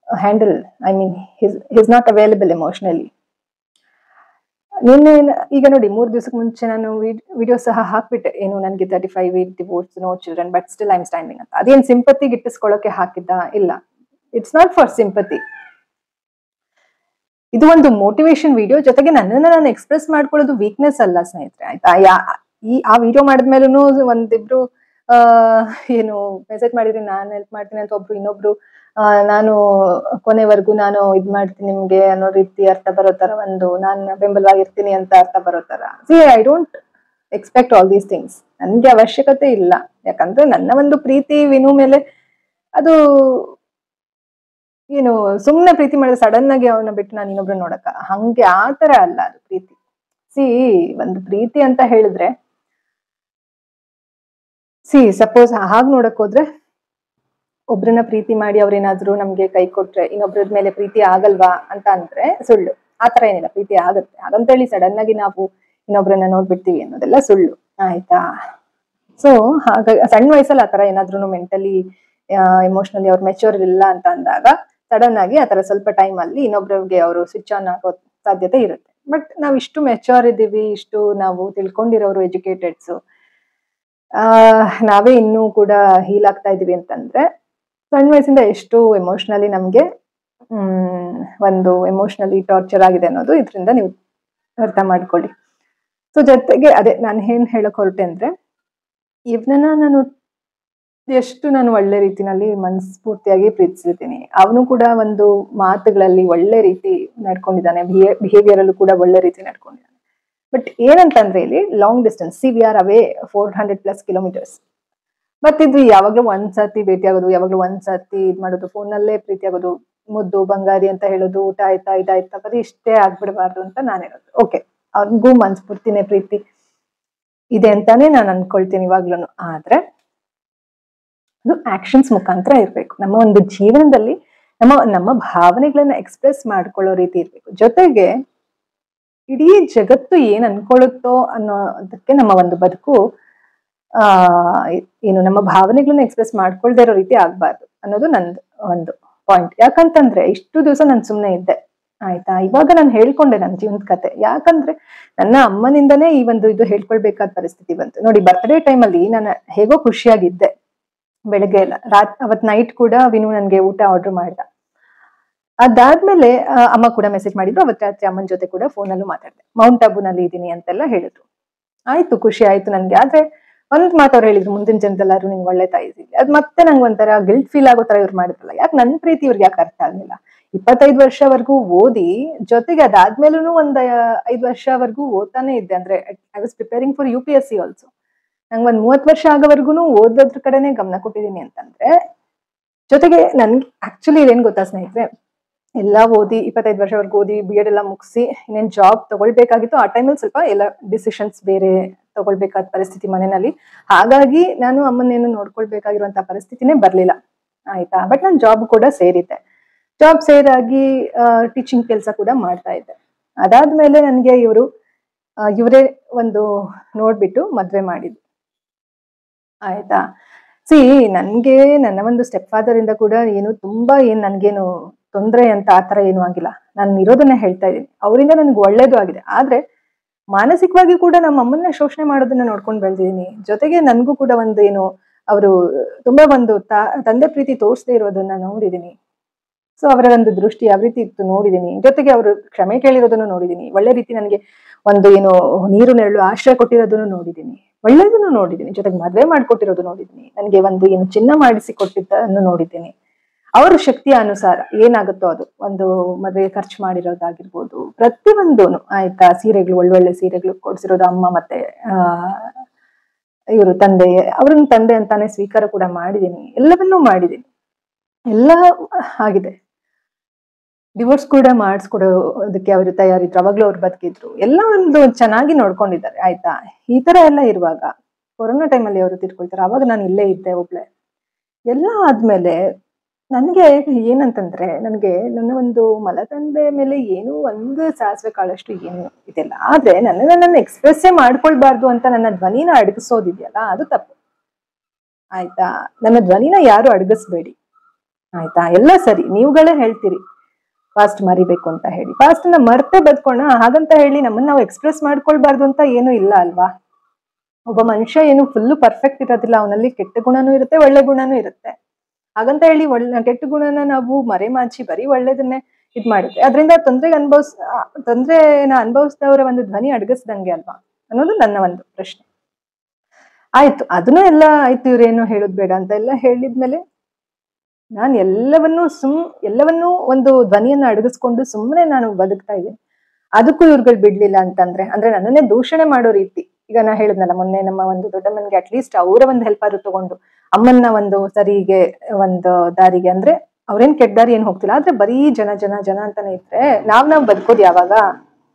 handle, I mean he's not available emotionally. ನಿನ್ನೆ ಈಗ ನೋಡಿ 3 ದಿವಸಕ್ಕೆ ಮುಂಚೆ ನಾನು ವಿಡಿಯೋ ಸಹ ಹಾಕ್ಬಿಟ್ಟೆ, ಏನು ನನಗೆ 35 divorce, no children, but still I am standing ಅಂತ. ಅದೇನು ಸಿಂಪತಿ ಗಿಟ್ಟಿಸ್ಕೊಳ್ಳೋಕೆ ಹಾಕಿದ್ದ? ಇಲ್ಲ, ಇಟ್ಸ್ ನಾಟ್ ಫಾರ್ ಸಿಂಪತಿ. ಇದು ಒಂದು ಮೋಟಿವೇಶನ್ ವಿಡಿಯೋ. ಜೊತೆಗೆ ನನ್ನನ್ನ ನಾನು ಎಕ್ಸ್ಪ್ರೆಸ್ ಮಾಡ್ಕೊಳ್ಳೋದು ವೀಕ್ನೆಸ್ ಅಲ್ಲ ಸ್ನೇಹಿತರೆ ಆಯ್ತಾ. ಆ ವಿಡಿಯೋ ಮಾಡಿದ್ಮೇಲೂ ಒಂದಿಬ್ರು ಏನು ಮೆಸೇಜ್ ಮಾಡಿದ್ರಿ ನಾನು ಹೆಲ್ಪ್ ಮಾಡ್ತೀನಿ ಅಂತ, ಇನ್ನೊಬ್ರು ನಾನು ಕೊನೆವರೆಗೂ ನಾನು ಇದ್ ಮಾಡ್ತೀನಿ ನಿಮ್ಗೆ ಅನ್ನೋ ರೀತಿ ಅರ್ಥ ಬರೋ ತರ, ನಾನು ಬೆಂಬಲವಾಗಿರ್ತೀನಿ ಅಂತ ಅರ್ಥ ಬರೋ ತರ. I don't expect all these things. ನನ್ಗೆ ಅವಶ್ಯಕತೆ ಇಲ್ಲ. ಯಾಕಂದ್ರೆ ನನ್ನ ಒಂದು ಪ್ರೀತಿ ವಿನು ಮೇಲೆ ಅದು ಏನು ಸುಮ್ನೆ ಪ್ರೀತಿ ಮಾಡಿದ್ರೆ ಸಡನ್ ಆಗಿ ಅವನ್ನ ಬಿಟ್ಟು ನಾನು ಇನ್ನೊಬ್ರು ನೋಡಕ್ಕ, ಹಂಗೆ ಆ ತರ ಅಲ್ಲ ಅದು ಪ್ರೀತಿ. ಒಂದು ಪ್ರೀತಿ ಅಂತ ಹೇಳಿದ್ರೆ ಸಪೋಸ್ ಹಾಗೆ ನೋಡಕ್ ಹೋದ್ರೆ, ಒಬ್ರನ್ನ ಪ್ರೀತಿ ಮಾಡಿ ಅವ್ರೇನಾದ್ರು ನಮ್ಗೆ ಕೈ ಕೊಟ್ರೆ ಇನ್ನೊಬ್ರದ ಮೇಲೆ ಪ್ರೀತಿ ಆಗಲ್ವಾ ಅಂತ ಅಂದ್ರೆ ಸುಳ್ಳು. ಆತರ ಏನಿಲ್ಲ, ಪ್ರೀತಿ ಆಗತ್ತೆ. ಹಾಗಂತೇಳಿ ಸಡನ್ ಆಗಿ ನಾವು ಇನ್ನೊಬ್ರನ್ನ ನೋಡ್ಬಿಡ್ತೀವಿ ಅನ್ನೋದೆಲ್ಲ ಸುಳ್ಳು ಆಯ್ತಾ. ಸೊ ಹಾಗಾಗಿ ಸಣ್ಣ ವಯಸ್ಸಲ್ಲಿ ಆತರ ಏನಾದ್ರು ಮೆಂಟಲಿ ಎಮೋಷನಲಿ ಅವ್ರು ಮೆಚೂರ್ ಇಲ್ಲ ಅಂತ ಅಂದಾಗ ಸಡನ್ ಆಗಿ ಆತರ ಸ್ವಲ್ಪ ಟೈಮ್ ಅಲ್ಲಿ ಇನ್ನೊಬ್ರಿಗೆ ಅವರು ಸ್ವಿಚ್ ಆನ್ ಆಗೋ ಸಾಧ್ಯತೆ ಇರುತ್ತೆ. ಬಟ್ ನಾವ್ ಇಷ್ಟು ಮೆಚೂರ್ ಇದೀವಿ, ಇಷ್ಟು ನಾವು ತಿಳ್ಕೊಂಡಿರೋರು, ಎಜುಕೇಟೆಡ್ಸ್, ನಾವೇ ಇನ್ನೂ ಕೂಡ ಹೀಲ್ ಆಗ್ತಾ ಇದೀವಿ ಅಂತಂದ್ರೆ ಸಣ್ಣ ವಯಸ್ಸಿಂದ ಎಷ್ಟು ಎಮೋಷನಲಿ ನಮ್ಗೆ ಒಂದು ಎಮೋಷನಲಿ ಟಾರ್ಚರ್ ಆಗಿದೆ ಅನ್ನೋದು ಇದರಿಂದ ನೀವು ಅರ್ಥ ಮಾಡ್ಕೊಳ್ಳಿ. ಸೊ ಜೊತೆಗೆ ಅದೇ ನಾನು ಏನ್ ಹೇಳಕ್ ಹೊರಟೆ ಅಂದ್ರೆ, ಇವನನ್ನ ನಾನು ಒಳ್ಳೆ ರೀತಿನಲ್ಲಿ ಮನಸ್ಫೂರ್ತಿಯಾಗಿ ಪ್ರೀತಿಸಿದ್ದೀನಿ. ಅವನು ಕೂಡ ಒಂದು ಮಾತುಗಳಲ್ಲಿ ಒಳ್ಳೆ ರೀತಿ ನಡ್ಕೊಂಡಿದ್ದಾನೆ, ಬಿಹೇವಿಯರ್ ಅಲ್ಲೂ ಕೂಡ ಒಳ್ಳೆ ರೀತಿ ನಡ್ಕೊಂಡಿದ್ದಾನೆ. ಬಟ್ ಏನಂತಂದ್ರೆ ಇಲ್ಲಿ long distance, we are away 400+ kilometres. ಬರ್ತಿದ್ವಿ, ಯಾವಾಗ್ಲೂ ಒಂದ್ಸತಿ ಭೇಟಿ ಆಗೋದು, ಯಾವಾಗ್ಲೂ ಒಂದ್ಸತಿ ಇದ್ ಮಾಡೋದು, ಫೋನಲ್ಲೇ ಪ್ರೀತಿ ಆಗೋದು, ಮುದ್ದು ಬಂಗಾರಿ ಅಂತ ಹೇಳೋದು, ಊಟ ಆಯ್ತಾ ಇದಾಯ್ತಾ, ಬರೀ ಇಷ್ಟೇ ಆಗ್ಬಿಡ್ಬಾರ್ದು ಅಂತ ನಾನು ಹೇಳೋದು. ಓಕೆ, ಅವ್ರಿಗೂ ಮನಸ್ಫೂರ್ತಿನೇ ಪ್ರೀತಿ ಇದೆ ಅಂತಾನೆ ನಾನು ಅನ್ಕೊಳ್ತೀನಿ ಇವಾಗ್ಲೂ. ಆದ್ರೆ ಅದು ಆಕ್ಷನ್ಸ್ ಮುಖಾಂತರ ಇರ್ಬೇಕು. ನಮ್ಮ ಒಂದು ಜೀವನದಲ್ಲಿ ನಮ್ಮ ಭಾವನೆಗಳನ್ನ ಎಕ್ಸ್ಪ್ರೆಸ್ ಮಾಡ್ಕೊಳ್ಳೋ ರೀತಿ ಇರ್ಬೇಕು. ಜೊತೆಗೆ ಇಡೀ ಜಗತ್ತು ಏನ್ ಅನ್ಕೊಳ್ಳುತ್ತೋ ಅನ್ನೋದಕ್ಕೆ ನಮ್ಮ ಒಂದು ಬದುಕು ಏನು ನಮ್ಮ ಭಾವನೆಗಳನ್ನ ಎಕ್ಸ್ಪ್ರೆಸ್ ಮಾಡ್ಕೊಳ್ದೇ ಇರೋ ರೀತಿ ಆಗ್ಬಾರ್ದು ಅನ್ನೋದು ನಂದು ಒಂದು ಪಾಯಿಂಟ್. ಯಾಕಂತಂದ್ರೆ ಇಷ್ಟು ದಿವಸ ನಾನು ಸುಮ್ನೆ ಇದ್ದೆ ಆಯ್ತಾ. ಇವಾಗ ನಾನು ಹೇಳ್ಕೊಂಡೆ ನನ್ನ ಜೀವನದ ಕತೆ. ಯಾಕಂದ್ರೆ ನನ್ನ ಅಮ್ಮನಿಂದನೇ ಈ ಒಂದು ಇದು ಹೇಳ್ಕೊಳ್ಬೇಕಾದ ಪರಿಸ್ಥಿತಿ ಬಂತು ನೋಡಿ. ಬರ್ತ್ಡೇ ಟೈಮಲ್ಲಿ ನಾನು ಹೇಗೋ ಖುಷಿಯಾಗಿದ್ದೆ, ಬೆಳಗ್ಗೆ ಎಲ್ಲ ಅವತ್ ನೈಟ್ ಕೂಡ ವಿನು ನನ್ಗೆ ಊಟ ಆರ್ಡರ್ ಮಾಡ್ದ. ಅದಾದ್ಮೇಲೆ ಅಮ್ಮ ಕೂಡ ಮೆಸೇಜ್ ಮಾಡಿದ್ರು. ಅವತ್ತು ರಾತ್ರಿ ಅಮ್ಮನ ಜೊತೆ ಕೂಡ ಫೋನಲ್ಲೂ ಮಾತಾಡ್ದೆ. ಮೌಂಟ್ ಆಬೂನಲ್ಲಿ ಇದೀನಿ ಅಂತೆಲ್ಲ ಹೇಳಿದ್ರು. ಆಯ್ತು, ಖುಷಿ ಆಯ್ತು ನನ್ಗೆ. ಆದ್ರೆ ಒಂದ್ ಮಾತು ಅವ್ರು ಹೇಳಿದ್ರು, ಮುಂದಿನ ಜನರೆಲ್ಲಾರು ನಿಂಗೆ ಒಳ್ಳೆ ತಾಯಿ ಸಿಗ್ಲಿ. ಅದ್ ಮತ್ತೆ ನಂಗೆ ಒಂಥರ ಗಿಲ್ಟ್ ಫೀಲ್ ಆಗೋ ತರ ಇವ್ರು ಮಾಡಿದ್ರಲ್ಲ. ಯಾಕೆ ನನ್ನ ಪ್ರೀತಿ ಇವ್ರಿಗೆ ಯಾಕೆ ಅರ್ಥ ಆಗ್ಲಿಲ್ಲ? 25 ವರ್ಷವರೆಗೂ ಓದಿ, ಜೊತೆಗೆ ಅದಾದ್ಮೇಲೂ ಒಂದ್ 5 ವರ್ಷವರೆಗೂ ಓದ್ತಾನೆ ಇದ್ದೆ. ಅಂದ್ರೆ I was preparing for UPSC also. ನಂಗೆ ಒಂದ್ 30 ವರ್ಷ ಆಗೋವರೆಗೂ ಓದೋದ್ರ ಕಡೆನೆ ಗಮನ ಕೊಟ್ಟಿದ್ದೀನಿ ಅಂತಂದ್ರೆ, ಜೊತೆಗೆ ನನ್ಗೆ ಆಕ್ಚುಲಿ ಏನ್ ಗೊತ್ತಾ ಸ್ನೇಹಿತರೆ, ಎಲ್ಲ ಓದಿ 25 ವರ್ಷವರೆಗೂ ಓದಿ B.Ed ಎಲ್ಲ ಮುಗಿಸಿ ಇನ್ನೇನು ಜಾಬ್ ತಗೊಳ್ಬೇಕಾಗಿತ್ತು. ಆ ಟೈಮಲ್ಲಿ ಸ್ವಲ್ಪ ಎಲ್ಲ ಡಿಸಿಷನ್ಸ್ ಬೇರೆ ತಗೊಳ್ಬೇಕಾದ ಪರಿಸ್ಥಿತಿ ಮನೆಯಲ್ಲಿ. ಹಾಗಾಗಿ ನಾನು ಅಮ್ಮನ್ನೇನು ನೋಡ್ಕೊಳ್ಬೇಕಾಗಿರುವಂತಹ ಪರಿಸ್ಥಿತಿನೇ ಬರ್ಲಿಲ್ಲ ಆಯ್ತಾ. ಬಟ್ ನಾನು ಜಾಬ್ ಕೂಡ ಸೇರಿದ್ದೆ. ಜಾಬ್ ಸೇರಾಗಿ ಟೀಚಿಂಗ್ ಕೆಲಸ ಕೂಡ ಮಾಡ್ತಾ ಇದ್ದೆ. ಅದಾದ್ಮೇಲೆ ನನಗೆ ಇವರೇ ಒಂದು ನೋಡ್ಬಿಟ್ಟು ಮದ್ವೆ ಮಾಡಿದ್ರು ಆಯ್ತಾ. ನನ್ಗೆ ನನ್ನ ಒಂದು ಸ್ಟೆಪ್ ಫಾದರ್ ಇಂದ ಕೂಡ ಏನು ತುಂಬಾ ನನ್ಗೇನು ತೊಂದರೆ ಅಂತ ಆತರ ಏನು ಆಗಿಲ್ಲ. ನಾನು ಇರೋದನ್ನ ಹೇಳ್ತಾ ಇದ್ದೀನಿ. ಅವರಿಂದ ನನ್ಗೆ ಒಳ್ಳೇದು ಆಗಿದೆ. ಆದ್ರೆ ಮಾನಸಿಕವಾಗಿ ಕೂಡ ನಮ್ಮ ಅಮ್ಮನ್ನ ಶೋಷಣೆ ಮಾಡೋದನ್ನ ನೋಡ್ಕೊಂಡು ಬೆಳೆದಿದ್ದೀನಿ. ಜೊತೆಗೆ ನನ್ಗೂ ಕೂಡ ಅವರು ತುಂಬಾ ತಂದೆ ಪ್ರೀತಿ ತೋರಿಸದೇ ಇರೋದನ್ನ ನೋಡಿದೀನಿ. ಸೊ ಅವರ ಒಂದು ದೃಷ್ಟಿ ಯಾವ ರೀತಿ ಇತ್ತು ನೋಡಿದೀನಿ. ಜೊತೆಗೆ ಅವರು ಕ್ಷಮೆ ಕೇಳಿರೋದನ್ನು ನೋಡಿದೀನಿ. ಒಳ್ಳೆ ರೀತಿ ನನಗೆ ನೀರು ನೆರಳು ಆಶ್ರಯ ಕೊಟ್ಟಿರೋದನ್ನು ನೋಡಿದೀನಿ. ಒಳ್ಳೇದನ್ನು ನೋಡಿದೀನಿ. ಜೊತೆಗೆ ಮದ್ವೆ ಮಾಡ್ಕೊಟ್ಟಿರೋದು ನೋಡಿದೀನಿ. ನನಗೆ ಚಿನ್ನ ಮಾಡಿಸಿ ಕೊಟ್ಟಿದ್ದನ್ನು ನೋಡಿದ್ದೀನಿ. ಅವರ ಶಕ್ತಿಯ ಅನುಸಾರ ಏನಾಗುತ್ತೋ ಅದು ಮದ್ವೆಗೆ ಖರ್ಚು ಮಾಡಿರೋದಾಗಿರ್ಬೋದು, ಪ್ರತಿಯೊಂದೂನು ಆಯ್ತಾ. ಸೀರೆಗಳು ಒಳ್ಳೊಳ್ಳೆ ಸೀರೆಗಳು ಕೊಡ್ಸಿರೋದು ಅಮ್ಮ ಮತ್ತೆ ಇವರು ತಂದೆ. ಅವ್ರನ್ನ ತಂದೆ ಅಂತಾನೆ ಸ್ವೀಕಾರ ಕೂಡ ಮಾಡಿದೀನಿ. ಎಲ್ಲವನ್ನೂ ಮಾಡಿದೀನಿ. ಎಲ್ಲ ಆಗಿದೆ. ಡಿವೋರ್ಸ್ ಕೂಡ ಮಾಡಿಸ್ಕೊಡೋದಕ್ಕೆ ಅವರು ತಯಾರಿದ್ರು. ಅವಾಗ್ಲೂ ಅವ್ರು ಬದುಕಿದ್ರು. ಎಲ್ಲ ಚೆನ್ನಾಗಿ ನೋಡ್ಕೊಂಡಿದ್ದಾರೆ ಆಯ್ತಾ. ಈ ತರ ಎಲ್ಲ ಇರುವಾಗ ಕೊರೋನಾ ಟೈಮಲ್ಲಿ ಅವರು ತಿರ್ಕೊಳ್ತಾರೆ. ಅವಾಗ ನಾನು ಇಲ್ಲೇ ಇದ್ದೆ ಒಬ್ಳೆ. ಎಲ್ಲ ಆದ್ಮೇಲೆ ನನ್ಗೆ ಏನಂತಂದ್ರೆ, ನನಗೆ ನನ್ನ ಮಲತಂದೆ ಮೇಲೆ ಏನು ಸಾಸಿವೆ ಕಾಳಷ್ಟು ಏನು ಇದೆಲ್ಲ. ಆದ್ರೆ ನನ್ನನ್ನ ಎಕ್ಸ್ಪ್ರೆಸ್ಸೇ ಮಾಡ್ಕೊಳ್ಬಾರ್ದು ಅಂತ ನನ್ನ ಧ್ವನಿನ ಅಡಗಿಸೋದಿದೆಯಲ್ಲ, ಅದು ತಪ್ಪು ಆಯ್ತಾ. ನನ್ನ ಧ್ವನಿನ ಯಾರು ಅಡಗಿಸ್ಬೇಡಿ ಆಯ್ತಾ. ಎಲ್ಲ ಸರಿ, ನೀವುಗಳೇ ಹೇಳ್ತೀರಿ ಪಾಸ್ಟ್ ಮರಿಬೇಕು ಅಂತ ಹೇಳಿ. ಪಾಸ್ಟ್ ನ ಮರ್ತೆ ಬದ್ಕೋಣ ಹಾಗಂತ ಹೇಳಿ ನಮ್ಮನ್ನ ನಾವು ಎಕ್ಸ್ಪ್ರೆಸ್ ಮಾಡ್ಕೊಳ್ಬಾರ್ದು ಅಂತ ಏನೂ ಇಲ್ಲ ಅಲ್ವಾ. ಒಬ್ಬ ಮನುಷ್ಯ ಏನು ಫುಲ್ಲು ಪರ್ಫೆಕ್ಟ್ ಇರೋದಿಲ್ಲ. ಅವನಲ್ಲಿ ಕೆಟ್ಟ ಗುಣನೂ ಇರುತ್ತೆ, ಒಳ್ಳೆ ಗುಣನೂ ಇರುತ್ತೆ. ಹಾಗಂತ ಹೇಳಿ ಕೆಟ್ಟ ಗುಣನ ನಾವು ಮರೆಮಾಚಿ ಬರೀ ಒಳ್ಳೇದನ್ನೇ ಮಾಡಿದ್ರೆ ಅದರಿಂದ ತೊಂದ್ರೆನ ಅನುಭವಿಸಿದವರ ಧ್ವನಿ ಅಡಗಿಸ್ದಂಗೆ ಅಲ್ವಾ ಅನ್ನೋದು ನನ್ನ ಪ್ರಶ್ನೆ. ಆಯ್ತು, ಅದನ್ನೂ ಎಲ್ಲ ಆಯ್ತು. ಇವ್ರೇನು ಹೇಳೋದ್ ಬೇಡ ಅಂತ ಎಲ್ಲ ಹೇಳಿದ್ಮೇಲೆ ನಾನು ಎಲ್ಲವನ್ನೂ ಧ್ವನಿಯನ್ನ ಅಡಗಿಸ್ಕೊಂಡು ಸುಮ್ಮನೆ ನಾನು ಬದುಕ್ತಾ ಇದ್ದೀನಿ. ಅದಕ್ಕೂ ಇವ್ರುಗಳು ಬಿಡ್ಲಿಲ್ಲ ಅಂತಂದ್ರೆ ನನ್ನನ್ನೇ ದೂಷಣೆ ಮಾಡೋ ರೀತಿ. ಈಗ ನಾ ಹೇಳಿದ್ನಲ್ಲ ಮೊನ್ನೆ, ನಮ್ಮ ದೊಡ್ಡಮ್ಮನ್ಗೆ ಅಟ್ಲೀಸ್ಟ್ ಅವರ ಹೆಲ್ಪ್ ಆದ್ರೂ ತಗೊಂಡು ಅಮ್ಮನ್ನ ಸರಿಗೆ ದಾರಿಗೆ, ಅಂದ್ರೆ ಅವ್ರೇನ್ ಕೆಟ್ಟ ದಾರಿ ಏನ್ ಹೋಗ್ತಿಲ್ಲ. ಆದ್ರೆ ಬರೀ ಜನ ಜನ ಜನ ಅಂತಾನೆ ಇದ್ರೆ ನಾವ್ ಬದುಕೋದು ಯಾವಾಗ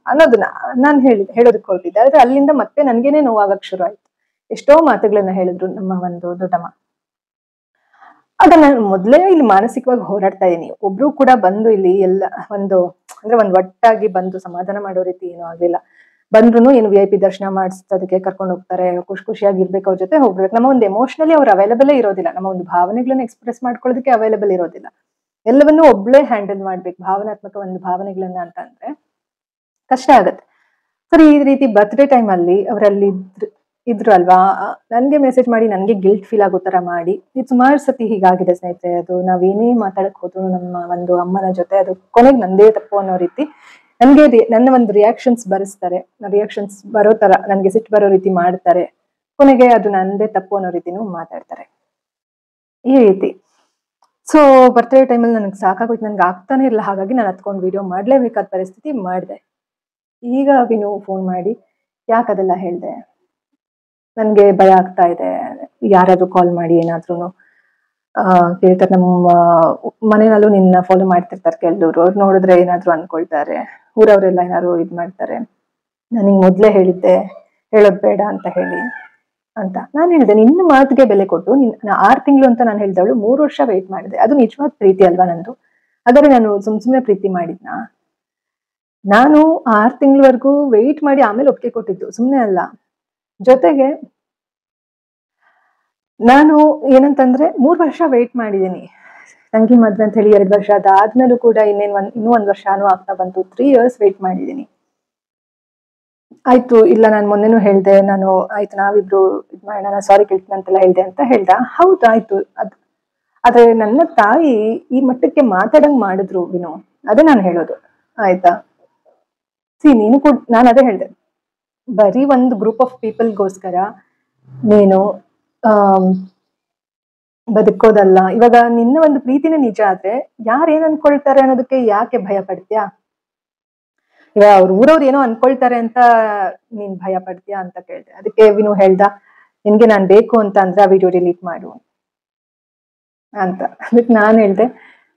ಅನ್ನೋದನ್ನ ನಾನು ಹೇಳೋದಕ್ಕೆ ಹೊರಟಿದ್ದೆ. ಆದ್ರೆ ಅಲ್ಲಿಂದ ಮತ್ತೆ ನನ್ಗೇನೆ ನೋವಾಗಕ್ ಶುರು ಆಯ್ತು. ಎಷ್ಟೋ ಮಾತುಗಳನ್ನ ಹೇಳಿದ್ರು ನಮ್ಮ ದೊಡ್ಡಮ್ಮ. ಆಗ ನಾನು ಮೊದ್ಲೇ ಇಲ್ಲಿ ಮಾನಸಿಕವಾಗಿ ಹೋರಾಡ್ತಾ ಇದೀನಿ. ಒಬ್ರು ಕೂಡ ಬಂದು ಇಲ್ಲಿ ಎಲ್ಲ ಒಟ್ಟಾಗಿ ಬಂದು ಸಮಾಧಾನ ಮಾಡೋ ರೀತಿ ಏನೂ ಆಗ್ಲಿಲ್ಲ. ಬಂದ್ರು ಏನು VIP ದರ್ಶನ ಮಾಡಿಸೋದಕ್ಕೆ ಕರ್ಕೊಂಡು ಹೋಗ್ತಾರೆ. ಖುಷಿಯಾಗಿ ಇರ್ಬೇಕು, ಅವ್ರ ಜೊತೆ ಹೋಗ್ಬೇಕು. ನಮ್ಮ ಎಮೋಷನಲಿ ಅವ್ರು ಅವೈಲಬಲೇ ಇರೋದಿಲ್ಲ. ನಮ್ಮ ಭಾವನೆಗಳನ್ನ ಎಕ್ಸ್ಪ್ರೆಸ್ ಮಾಡ್ಕೊಳ್ಳೋದಕ್ಕೆ ಅವೈಲಬಲ್ ಇರೋದಿಲ್ಲ. ಎಲ್ಲವನ್ನೂ ಒಬ್ಳೇ ಹ್ಯಾಂಡಲ್ ಮಾಡ್ಬೇಕು. ಭಾವನಾತ್ಮಕ ಭಾವನೆಗಳನ್ನ ಅಂತಂದ್ರೆ ಕಷ್ಟ ಆಗತ್ತೆ. ಸರಿ, ಈ ರೀತಿ ಬರ್ತ್ಡೇ ಟೈಮ್ ಅಲ್ಲಿ ಅವರಲ್ಲಿ ಇದ್ರು ಅಲ್ವಾ, ನನ್ಗೆ ಮೆಸೇಜ್ ಮಾಡಿ ನನ್ಗೆ ಗಿಲ್ಟ್ ಫೀಲ್ ಆಗೋ ತರ ಮಾಡಿ. ಇದು ಸುಮಾರು ಸತಿ ಹೀಗಾಗಿದೆ ಸ್ನೇಹಿತರೆ. ಅದು ನಾವೇನೇ ಮಾತಾಡಕ್ ಹೋದ್ರು ನಮ್ಮ ಅಮ್ಮನ ಜೊತೆ ಅದು ಕೊನೆಗೆ ನಂದೇ ತಪ್ಪು ಅನ್ನೋ ರೀತಿ ನನ್ಗೆ ನನ್ನ ರಿಯಾಕ್ಷನ್ಸ್ ಬರೆಸ್ತಾರೆ. ರಿಯಾಕ್ಷನ್ಸ್ ಬರೋ ತರ ನನ್ಗೆ ಸಿಟ್ಟು ಬರೋ ರೀತಿ ಮಾಡ್ತಾರೆ. ಕೊನೆಗೆ ಅದು ನಂದೇ ತಪ್ಪು ಅನ್ನೋ ರೀತಿನೂ ಮಾತಾಡ್ತಾರೆ ಈ ರೀತಿ. ಸೊ ಬರ್ತ್ಡೇ ಟೈಮಲ್ಲಿ ನನಗೆ ಸಾಕಾಗೋಯ್ತು. ನನ್ಗೆ ಆಗ್ತಾನೆ ಇರಲ್ಲ. ಹಾಗಾಗಿ ನಾನು ಹತ್ಕೊಂಡು ವಿಡಿಯೋ ಮಾಡ್ಲೇಬೇಕಾದ ಪರಿಸ್ಥಿತಿ ಮಾಡಿದೆ. ಈಗ ವಿನು ಫೋನ್ ಮಾಡಿ ಯಾಕದೆಲ್ಲ ಹೇಳ್ದೆ, ನನ್ಗೆ ಭಯ ಆಗ್ತಾ ಇದೆ, ಯಾರಾದ್ರೂ ಕಾಲ್ ಮಾಡಿ ಏನಾದ್ರು ಕೇಳ್ತಾರೆ. ನಮ್ಮ ಮನೆಯಲ್ಲೂ ನಿನ್ನ ಫಾಲೋ ಮಾಡ್ತಿರ್ತಾರೆ ಕೆಲವರು. ಅವ್ರು ನೋಡಿದ್ರೆ ಏನಾದ್ರು ಅನ್ಕೊಳ್ತಾರೆ, ಊರವ್ರೆಲ್ಲ ಏನಾದ್ರು ಮಾಡ್ತಾರೆ. ನನಗೆ ಮೊದ್ಲೇ ಹೇಳಿದ್ದೆ ಹೇಳೋದ್ ಬೇಡ ಅಂತ ಹೇಳಿ ಅಂತ ನಾನು ಹೇಳಿದೆ. ನಿನ್ನ ಮಾತಿಗೆ ಬೆಲೆ ಕೊಟ್ಟು 6 ತಿಂಗಳು ಅಂತ ನಾನು ಹೇಳಿದವಳು 3 ವರ್ಷ ವೆಯ್ಟ್ ಮಾಡಿದೆ. ಅದು ನಿಜವಾದ ಪ್ರೀತಿ ಅಲ್ವಾ ನಂದು? ಹಾಗಾದ್ರೆ ನಾನು ಸುಮ್ನೆ ಪ್ರೀತಿ ಮಾಡಿದ್ನಾ? ನಾನು 6 ತಿಂಗಳವರೆಗೂ ವೆಯ್ಟ್ ಮಾಡಿ ಆಮೇಲೆ ಒಪ್ಪಿಗೆ ಕೊಟ್ಟಿದ್ದು, ಸುಮ್ನೆ ಅಲ್ಲ. ಜೊತೆಗೆ ನಾನು ಏನಂತಂದ್ರೆ 3 ವರ್ಷ ವೆಯ್ಟ್ ಮಾಡಿದೀನಿ. ತಂಗಿ ಮದ್ವೆ ಅಂತ ಹೇಳಿ 2 ವರ್ಷ ಅದಾದ್ಮೇಲೂ ಕೂಡ ಇನ್ನೂ 1 ವರ್ಷನೂ ಆಗ್ತಾ ಬಂತು. 3 years ವೆಯ್ಟ್ ಮಾಡಿದೀನಿ. ಆಯ್ತು, ಇಲ್ಲ ನಾನು ಮೊನ್ನೆನೂ ಹೇಳ್ದೆ, ನಾನು ಆಯ್ತು ನಾವಿಬ್ರು ಮಾಡೋಣ, ನಾನು ಸಾರಿ ಕೇಳ್ತೀನಿ ಅಂತೆಲ್ಲ ಹೇಳ್ದೆ ಅಂತ ಹೇಳ್ದ. ಹೌದು, ಆಯ್ತು. ಆದ್ರೆ ನನ್ನ ತಾಯಿ ಈ ಮಟ್ಟಕ್ಕೆ ಮಾತಾಡಂಗ್ ಮಾಡಿದ್ರು ವಿನು. ಅದೇ ನಾನು ಹೇಳೋದು ಆಯ್ತಾ. ನೀನು ಕೂಡ ನಾನು ಅದೇ ಹೇಳ್ದೆ, ಬರೀ ಒಂದು ಗ್ರೂಪ್ ಆಫ್ ಪೀಪಲ್ಗೋಸ್ಕರ ನೀನು ಬದುಕೋದಲ್ಲ. ಇವಾಗ ನಿನ್ನ ಪ್ರೀತಿನೇ ನಿಜ ಆದ್ರೆ ಯಾರೇನ್ ಅನ್ಕೊಳ್ತಾರೆ ಅನ್ನೋದಕ್ಕೆ ಯಾಕೆ ಭಯ ಪಡ್ತೀಯಾ? ಇವಾಗ ಊರವ್ರು ಏನೋ ಅನ್ಕೊಳ್ತಾರೆ ಅಂತ ನೀನ್ ಭಯ ಪಡ್ತೀಯಾ ಅಂತ ಕೇಳ್ದೆ. ಅದಕ್ಕೆ ವಿನು ಹೇಳ್ದ, ನಿನ್ಗೆ ನಾನ್ ಬೇಕು ಅಂತ ಅಂದ್ರೆ ಆ ವಿಡಿಯೋ ಡಿಲೀಟ್ ಮಾಡು ಅಂತ. ಅದಕ್ಕೆ ನಾನ್ ಹೇಳ್ದೆ,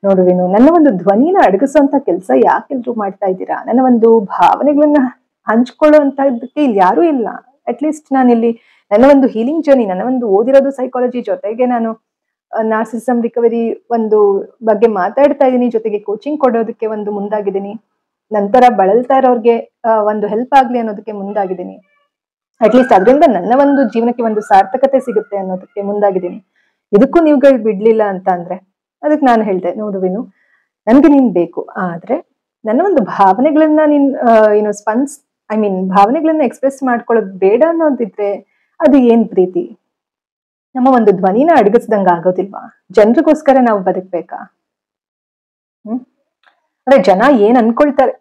ನೋಡು ವಿನು, ನನ್ನ ಒಂದು ಧ್ವನಿನ ಅಡಗಿಸುವಂತ ಕೆಲಸ ಯಾಕೆಲ್ರು ಮಾಡ್ತಾ ಇದ್ದೀರಾ? ನನ್ನ ಒಂದು ಭಾವನೆಗಳನ್ನ ಹಂಚ್ಕೊಳ್ಳುವಂತದಕ್ಕೆ ಇಲ್ಲಿ ಯಾರೂ ಇಲ್ಲ. ಅಟ್ಲೀಸ್ಟ್ ನಾನಿಲ್ಲಿ ನನ್ನ ಒಂದು ಹೀಲಿಂಗ್ ಜರ್ನಿ, ನನ್ನ ಒಂದು ಓದಿರೋದು ಸೈಕಾಲಜಿ, ಜೊತೆಗೆ ನಾನು ನಾರ್ಸಿಸಮ್ ರಿಕವರಿ ಒಂದು ಬಗ್ಗೆ ಮಾತಾಡ್ತಾ ಇದ್ದೀನಿ, ಜೊತೆಗೆ ಕೋಚಿಂಗ್ ಕೊಡೋದಕ್ಕೆ ಒಂದು ಮುಂದಾಗಿದ್ದೀನಿ. ನಂತರ ಬಳಲ್ತಾ ಇರೋರ್ಗೆ ಒಂದು ಹೆಲ್ಪ್ ಆಗ್ಲಿ ಅನ್ನೋದಕ್ಕೆ ಮುಂದಾಗಿದ್ದೀನಿ. ಅಟ್ಲೀಸ್ಟ್ ಅದರಿಂದ ನನ್ನ ಒಂದು ಜೀವನಕ್ಕೆ ಒಂದು ಸಾರ್ಥಕತೆ ಸಿಗುತ್ತೆ ಅನ್ನೋದಕ್ಕೆ ಮುಂದಾಗಿದ್ದೀನಿ. ಇದಕ್ಕೂ ನೀವುಗಳು ಬಿಡ್ಲಿಲ್ಲ ಅಂತ ಅಂದ್ರೆ ಅದಕ್ಕೆ ನಾನು ಹೇಳ್ದೆ, ನೋಡು ವಿನು, ನನ್ಗೆ ನೀನ್ ಬೇಕು, ಆದ್ರೆ ನನ್ನ ಒಂದು ಭಾವನೆಗಳನ್ನ ನೀನ್ ಏನು ಭಾವನೆಗಳನ್ನ ಎಕ್ಸ್ಪ್ರೆಸ್ ಮಾಡ್ಕೊಳ್ಳೋದು ಬೇಡ ಅನ್ನೋದಿದ್ರೆ ಅದು ಏನ್ ಪ್ರೀತಿ? ನಮ್ಮ ಒಂದು ಧ್ವನಿನ ಅಡಗಿಸ್ದಂಗ ಆಗೋದಿಲ್ವಾ? ಜನರಿಗೋಸ್ಕರ ನಾವು ಬದುಕ್ಬೇಕಾ? ಅಂದ್ರೆ ಜನ ಏನ್ ಅನ್ಕೊಳ್ತಾರೆ,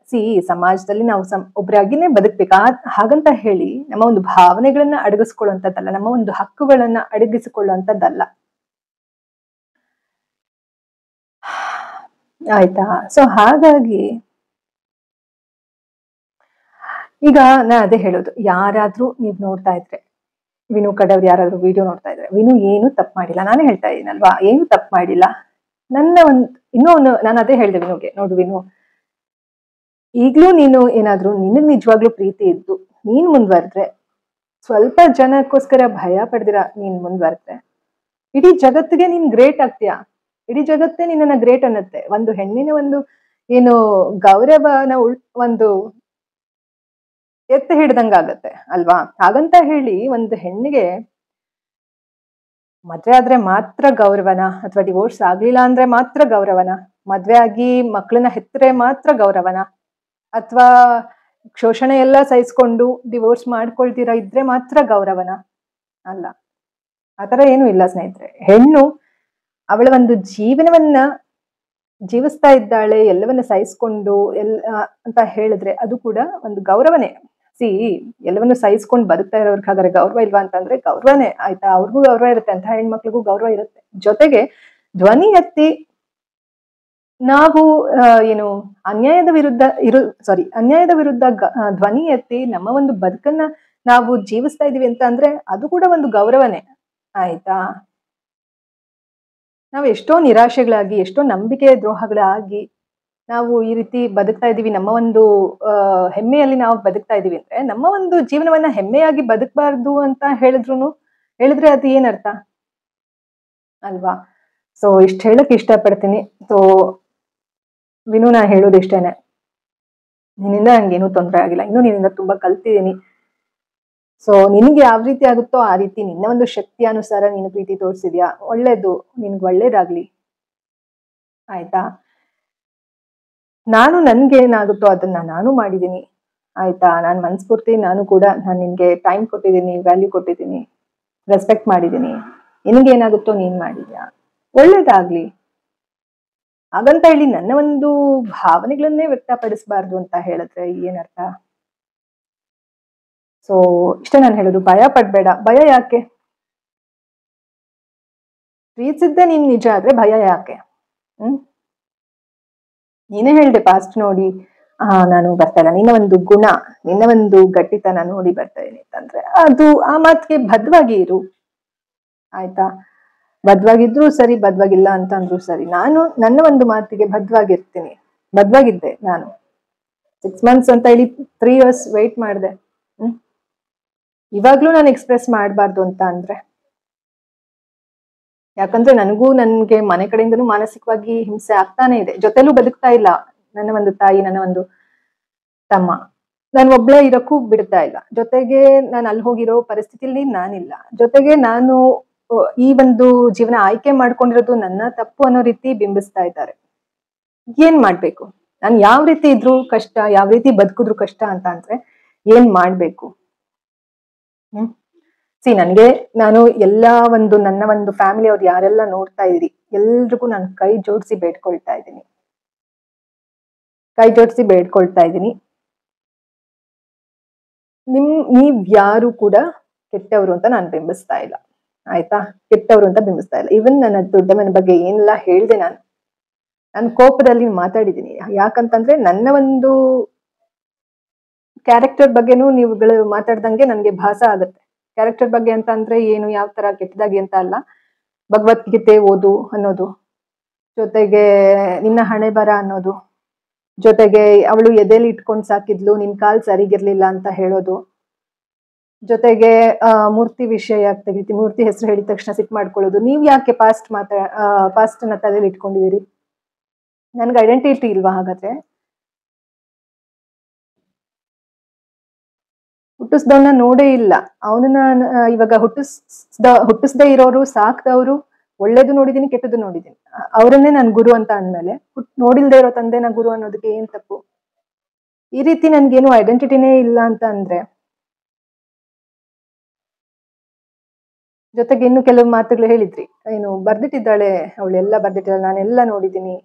ಸಮಾಜದಲ್ಲಿ ನಾವು ಒಬ್ರಾಗಿನೇ ಬದುಕ್ಬೇಕಾ ಹಾಗಂತ ಹೇಳಿ ನಮ್ಮ ಒಂದು ಭಾವನೆಗಳನ್ನ ಅಡಗಿಸ್ಕೊಳ್ಳುವಂಥದ್ದಲ್ಲ, ನಮ್ಮ ಒಂದು ಹಕ್ಕುಗಳನ್ನ ಅಡಗಿಸಿಕೊಳ್ಳುವಂಥದ್ದಲ್ಲ. ಆಯ್ತಾ? ಸೊ ಹಾಗಾಗಿ ಈಗ ನಾ ಅದೇ ಹೇಳೋದು, ಯಾರಾದ್ರೂ ನೀವ್ ನೋಡ್ತಾ ಇದ್ರೆ, ವಿನು ಕಡೆಯವ್ರು ಯಾರಾದ್ರೂ ವಿಡಿಯೋ ನೋಡ್ತಾ ಇದ್ರೆ, ವಿನು ಏನು ತಪ್ಪು ಮಾಡಿಲ್ಲ, ನಾನೇ ಹೇಳ್ತಾ ಇದ್ದೀನಲ್ವಾ, ಏನು ತಪ್ಪು ಮಾಡಿಲ್ಲ. ನನ್ನ ನಾನು ಅದೇ ಹೇಳ್ದೆ ವಿನುಗೆ, ನೋಡು ವಿನು, ಈಗ್ಲೂ ನೀನು ಏನಾದ್ರೂ ನಿನಗ್ ನಿಜವಾಗ್ಲೂ ಪ್ರೀತಿ ಇದ್ದು ನೀನ್ ಮುಂದ್ವರೆದ್ರೆ, ಸ್ವಲ್ಪ ಜನಕ್ಕೋಸ್ಕರ ಭಯ ಪಡ್ದಿರ ನೀನ್ ಮುಂದ್ವರೆದ್ರೆ, ಇಡೀ ಜಗತ್ತಿಗೆ ನೀನ್ ಗ್ರೇಟ್ ಆಗ್ತೀಯಾ. ಇಡೀ ಜಗತ್ತೇ ನಿನ್ನನ್ನ ಗ್ರೇಟ್ ಅನ್ನತ್ತೆ. ಒಂದು ಹೆಣ್ಣಿನ ಒಂದು ಏನು ಗೌರವನ ಒಂದು ಎತ್ತಿ ಹಿಡ್ದಂಗಾಗತ್ತೆ ಅಲ್ವಾ? ಹಾಗಂತ ಹೇಳಿ ಒಂದು ಹೆಣ್ಣಿಗೆ ಮದ್ವೆ ಆದ್ರೆ ಮಾತ್ರ ಗೌರವನ, ಅಥವಾ ಡಿವೋರ್ಸ್ ಆಗ್ಲಿಲ್ಲ ಅಂದ್ರೆ ಮಾತ್ರ ಗೌರವನ, ಮದ್ವೆ ಆಗಿ ಮಕ್ಳನ್ನ ಹೆತ್ತರೆ ಮಾತ್ರ ಗೌರವನ, ಅಥವಾ ಶೋಷಣೆ ಎಲ್ಲ ಸಹಿಸ್ಕೊಂಡು ಡಿವೋರ್ಸ್ ಮಾಡ್ಕೊಳ್ತೀರಾ ಇದ್ರೆ ಮಾತ್ರ ಗೌರವನ? ಅಲ್ಲ, ಆತರ ಏನು ಇಲ್ಲ ಸ್ನೇಹಿತರೆ. ಹೆಣ್ಣು ಅವಳ ಒಂದು ಜೀವನವನ್ನ ಜೀವಿಸ್ತಾ ಇದ್ದಾಳೆ, ಎಲ್ಲವನ್ನ ಸಹಿಸ್ಕೊಂಡು ಅಂತ ಹೇಳಿದ್ರೆ ಅದು ಕೂಡ ಒಂದು ಗೌರವನೇ. ಎಲ್ಲವನ್ನು ಸಹಿಸ್ಕೊಂಡು ಬದುಕ್ತಾ ಇರೋರ್ಗೆ ಹಾಗಾದ್ರೆ ಗೌರವ ಇಲ್ವಾ ಅಂತಂದ್ರೆ ಗೌರವನೇ. ಆಯ್ತಾ? ಅವ್ರಿಗೂ ಗೌರವ ಇರುತ್ತೆ, ಅಂತ ಹೆಣ್ಮಕ್ಳಿಗೂ ಗೌರವ ಇರುತ್ತೆ. ಜೊತೆಗೆ ಧ್ವನಿ ಎತ್ತಿ ನಾವು ಏನು ಅನ್ಯಾಯದ ವಿರುದ್ಧ ಧ್ವನಿ ಎತ್ತಿ ನಮ್ಮ ಒಂದು ಬದುಕನ್ನ ನಾವು ಜೀವಿಸ್ತಾ ಇದೀವಿ ಅಂತ ಅಂದ್ರೆ ಅದು ಕೂಡ ಒಂದು ಗೌರವನೇ. ಆಯ್ತಾ? ನಾವು ಎಷ್ಟೋ ನಿರಾಶೆಗಳಾಗಿ, ಎಷ್ಟೋ ನಂಬಿಕೆ ದ್ರೋಹಗಳಾಗಿ ನಾವು ಈ ರೀತಿ ಬದುಕ್ತಾ ಇದೀವಿ, ನಮ್ಮ ಒಂದು ಹೆಮ್ಮೆಯಲ್ಲಿ ನಾವು ಬದುಕ್ತಾ ಇದೀವಿ ಅಂದ್ರೆ, ನಮ್ಮ ಒಂದು ಜೀವನವನ್ನ ಹೆಮ್ಮೆಯಾಗಿ ಬದುಕಬಾರ್ದು ಅಂತ ಹೇಳಿದ್ರೆ ಅದು ಏನರ್ಥ ಅಲ್ವಾ? ಸೊ ಇಷ್ಟ ಹೇಳಕ್ ಇಷ್ಟಪಡ್ತೀನಿ. ಸೊ ವಿನು, ನಾ ಹೇಳೋದು ಇಷ್ಟೇನೆ, ನಿನ್ನಿಂದ ನಂಗೇನು ತೊಂದರೆ ಆಗಿಲ್ಲ, ಇನ್ನು ನಿನ್ನಿಂದ ತುಂಬಾ ಕಲ್ತಿದ್ದೀನಿ. ಸೊ ನಿನ್ಗೆ ಯಾವ ರೀತಿ ಆಗುತ್ತೋ ಆ ರೀತಿ ನಿನ್ನ ಒಂದು ಶಕ್ತಿ ಅನುಸಾರ ನೀನು ಪ್ರೀತಿ ತೋರಿಸಿದ್ಯಾ, ಒಳ್ಳೇದು, ನಿನ್ಗೆ ಒಳ್ಳೇದಾಗ್ಲಿ. ಆಯ್ತಾ? ನಾನು ನನ್ಗೆ ಏನಾಗುತ್ತೋ ಅದನ್ನ ನಾನು ಮಾಡಿದೀನಿ. ಆಯ್ತಾ? ನಾನು ಮನಸ್ಫೂರ್ತಿ ನಾನು ನಿನ್ಗೆ ಟೈಮ್ ಕೊಟ್ಟಿದ್ದೀನಿ, ವ್ಯಾಲ್ಯೂ ಕೊಟ್ಟಿದ್ದೀನಿ, ರೆಸ್ಪೆಕ್ಟ್ ಮಾಡಿದ್ದೀನಿ. ನಿನ್ಗೆ ಏನಾಗುತ್ತೋ ನೀನ್ ಮಾಡಿದ್ಯಾ, ಒಳ್ಳೇದಾಗ್ಲಿ. ಹಾಗಂತ ಹೇಳಿ ನನ್ನ ಒಂದು ಭಾವನೆಗಳನ್ನೇ ವ್ಯಕ್ತಪಡಿಸಬಾರ್ದು ಅಂತ ಹೇಳಿದ್ರೆ ಏನರ್ಥ? ಸೊ ಇಷ್ಟ ನಾನು ಹೇಳೋದು, ಭಯ ಪಡ್ಬೇಡ. ಭಯ ಯಾಕೆ? ಪ್ರೀತಿಸಿದ್ದೆ ನೀನ್ ನಿಜ ಆದ್ರೆ ಭಯ ಯಾಕೆ? ನೀನೇ ಹೇಳ್ದೆ ಪಾಸ್ಟ್ ನೋಡಿ ನಾನು ಬರ್ತಾ ಇಲ್ಲ, ನಿನ್ನ ಒಂದು ಗುಣ, ನಿನ್ನ ಒಂದು ಗಟ್ಟಿತನ ನೋಡಿ ಬರ್ತಾ ಇದೀನಿ ಅಂತಂದ್ರೆ ಅದು ಆ ಮಾತಿಗೆ ಬದ್ಧವಾಗಿ ಇರು. ಆಯ್ತಾ? ಬದ್ಧವಾಗಿದ್ರು ಸರಿ, ಬದ್ಧವಾಗಿಲ್ಲ ಅಂತಂದ್ರು ಸರಿ. ನಾನು ನನ್ನ ಒಂದು ಮಾತಿಗೆ ಬದ್ಧವಾಗಿದ್ದೆ. ನಾನು 6 months ಅಂತ ಹೇಳಿ 3 years ವೇಟ್ ಮಾಡಿದೆ. ಇವಾಗ್ಲೂ ನಾನು ಎಕ್ಸ್ಪ್ರೆಸ್ ಮಾಡಬಾರ್ದು ಅಂತ ಅಂದ್ರೆ, ಯಾಕಂದ್ರೆ ನನ್ಗೆ ಮನೆ ಕಡೆಯಿಂದನೂ ಮಾನಸಿಕವಾಗಿ ಹಿಂಸೆ ಆಗ್ತಾನೆ ಇದೆ. ಜೊತೆಲೂ ಬದುಕ್ತಾ ಇಲ್ಲ ನನ್ನ ಒಂದು ತಾಯಿ, ನನ್ನ ಒಂದು ತಮ್ಮ. ನಾನು ಒಬ್ಳೆ ಇರೋಕ್ಕೂ ಬಿಡ್ತಾ ಇಲ್ಲ. ಜೊತೆಗೆ ನಾನು ಅಲ್ಲಿ ಹೋಗಿರೋ ಪರಿಸ್ಥಿತಿಲಿ ನಾನಿಲ್ಲ. ಜೊತೆಗೆ ನಾನು ಈ ಒಂದು ಜೀವನ ಆಯ್ಕೆ ಮಾಡ್ಕೊಂಡಿರೋದು ನನ್ನ ತಪ್ಪು ಅನ್ನೋ ರೀತಿ ಬಿಂಬಿಸ್ತಾ ಇದ್ದಾರೆ. ಏನ್ ಮಾಡ್ಬೇಕು? ನಾನು ಯಾವ ರೀತಿ ಇದ್ರು ಕಷ್ಟ, ಯಾವ ರೀತಿ ಬದುಕಿದ್ರು ಕಷ್ಟ ಅಂತ ಅಂದ್ರೆ ಏನ್ ಮಾಡ್ಬೇಕು? ನಾನು ಎಲ್ಲಾ ನನ್ನ ಒಂದು ಫ್ಯಾಮಿಲಿ ಅವ್ರು ಯಾರೆಲ್ಲ ನೋಡ್ತಾ ಇದೀರಿ ಎಲ್ರಿಗೂ ನಾನು ಕೈ ಜೋಡಿಸಿ ಬೇಡ್ಕೊಳ್ತಾ ಇದ್ದೀನಿ. ನೀವ್ ಯಾರು ಕೂಡ ಕೆಟ್ಟವರು ಅಂತ ನಾನು ಬಿಂಬಿಸ್ತಾ ಇಲ್ಲ. ಆಯ್ತಾ? ಕೆಟ್ಟವರು ಅಂತ ಬಿಂಬಿಸ್ತಾ ಇಲ್ಲ. ಈವನ್ ನನ್ನ ದೊಡ್ಡಮ್ಮನ ಬಗ್ಗೆ ಏನೆಲ್ಲ ಹೇಳ್ದೆ, ನಾನು ಕೋಪದಲ್ಲಿ ಮಾತಾಡಿದ್ದೀನಿ. ಯಾಕಂತಂದ್ರೆ ನನ್ನ ಒಂದು ಕ್ಯಾರೆಕ್ಟರ್ ಬಗ್ಗೆನೂ ನೀವುಗಳು ಮಾತಾಡ್ದಂಗೆ ನನ್ಗೆ ಭಾಸ ಆಗುತ್ತೆ. ಕ್ಯಾರೆಕ್ಟರ್ ಬಗ್ಗೆ ಅಂತ ಅಂದ್ರೆ ಏನು, ಯಾವ ತರ ಕೆಟ್ಟದಾಗಿ ಅಂತ ಅಲ್ಲ, ಭಗವದ್ಗೀತೆ ಓದು ಅನ್ನೋದು, ಜೊತೆಗೆ ನಿನ್ನ ಹಣೆ ಬರ ಅನ್ನೋದು, ಜೊತೆಗೆ ಅವಳು ಎದೆಲಿ ಇಟ್ಕೊಂಡು ಸಾಕಿದ್ಲು, ನಿನ್ ಕಾಲ್ ಸರಿಗಿರ್ಲಿಲ್ಲ ಅಂತ ಹೇಳೋದು, ಜೊತೆಗೆ ಮೂರ್ತಿ ವಿಷಯ ತೆಗಿತಿ, ಮೂರ್ತಿ ಹೆಸರು ಹೇಳಿದ ತಕ್ಷಣ ಸಿಟ್ ಮಾಡ್ಕೊಳ್ಳೋದು. ನೀವ್ ಯಾಕೆ ಪಾಸ್ಟ್ ನ ತಲೆಯಲ್ಲಿ ಇಟ್ಕೊಂಡಿದೀರಿ? ನನ್ಗೆ ಐಡೆಂಟಿಟಿ ಇಲ್ವಾ ಹಾಗಾದ್ರೆ? ಹುಟ್ಟಿಸ್ದವ್ನ ನೋಡೇ ಇಲ್ಲ, ಅವನನ್ನ ಇವಾಗ ಹುಟ್ಟಿಸ್ದೇ ಇರೋರು, ಸಾಕ್ದವ್ರು, ಒಳ್ಳೇದು ನೋಡಿದೀನಿ ಕೆಟ್ಟದ್ದು ನೋಡಿದೀನಿ, ಅವರನ್ನೇ ನಾನು ಗುರು ಅಂತ ಅಂದ್ಮೇಲೆ ನೋಡಿಲ್ದೇ ಇರೋ ತಂದೆನ ಗುರು ಅನ್ನೋದಕ್ಕೆ ಏನ್ ತಪ್ಪು? ಈ ರೀತಿ ನನ್ಗೇನು ಐಡೆಂಟಿಟಿನೇ ಇಲ್ಲ ಅಂತ ಅಂದ್ರೆ, ಜೊತೆಗೆ ಇನ್ನು ಕೆಲವು ಮಾತುಗಳು ಹೇಳಿದ್ರಿ, ಏನು ಬರ್ದಿಟ್ಟಿದ್ದಾಳೆ ಅವಳೆಲ್ಲ ಬರ್ದಿಟ್ಟಿದ್ದಾಳೆ, ನಾನೆಲ್ಲ ನೋಡಿದ್ದೀನಿ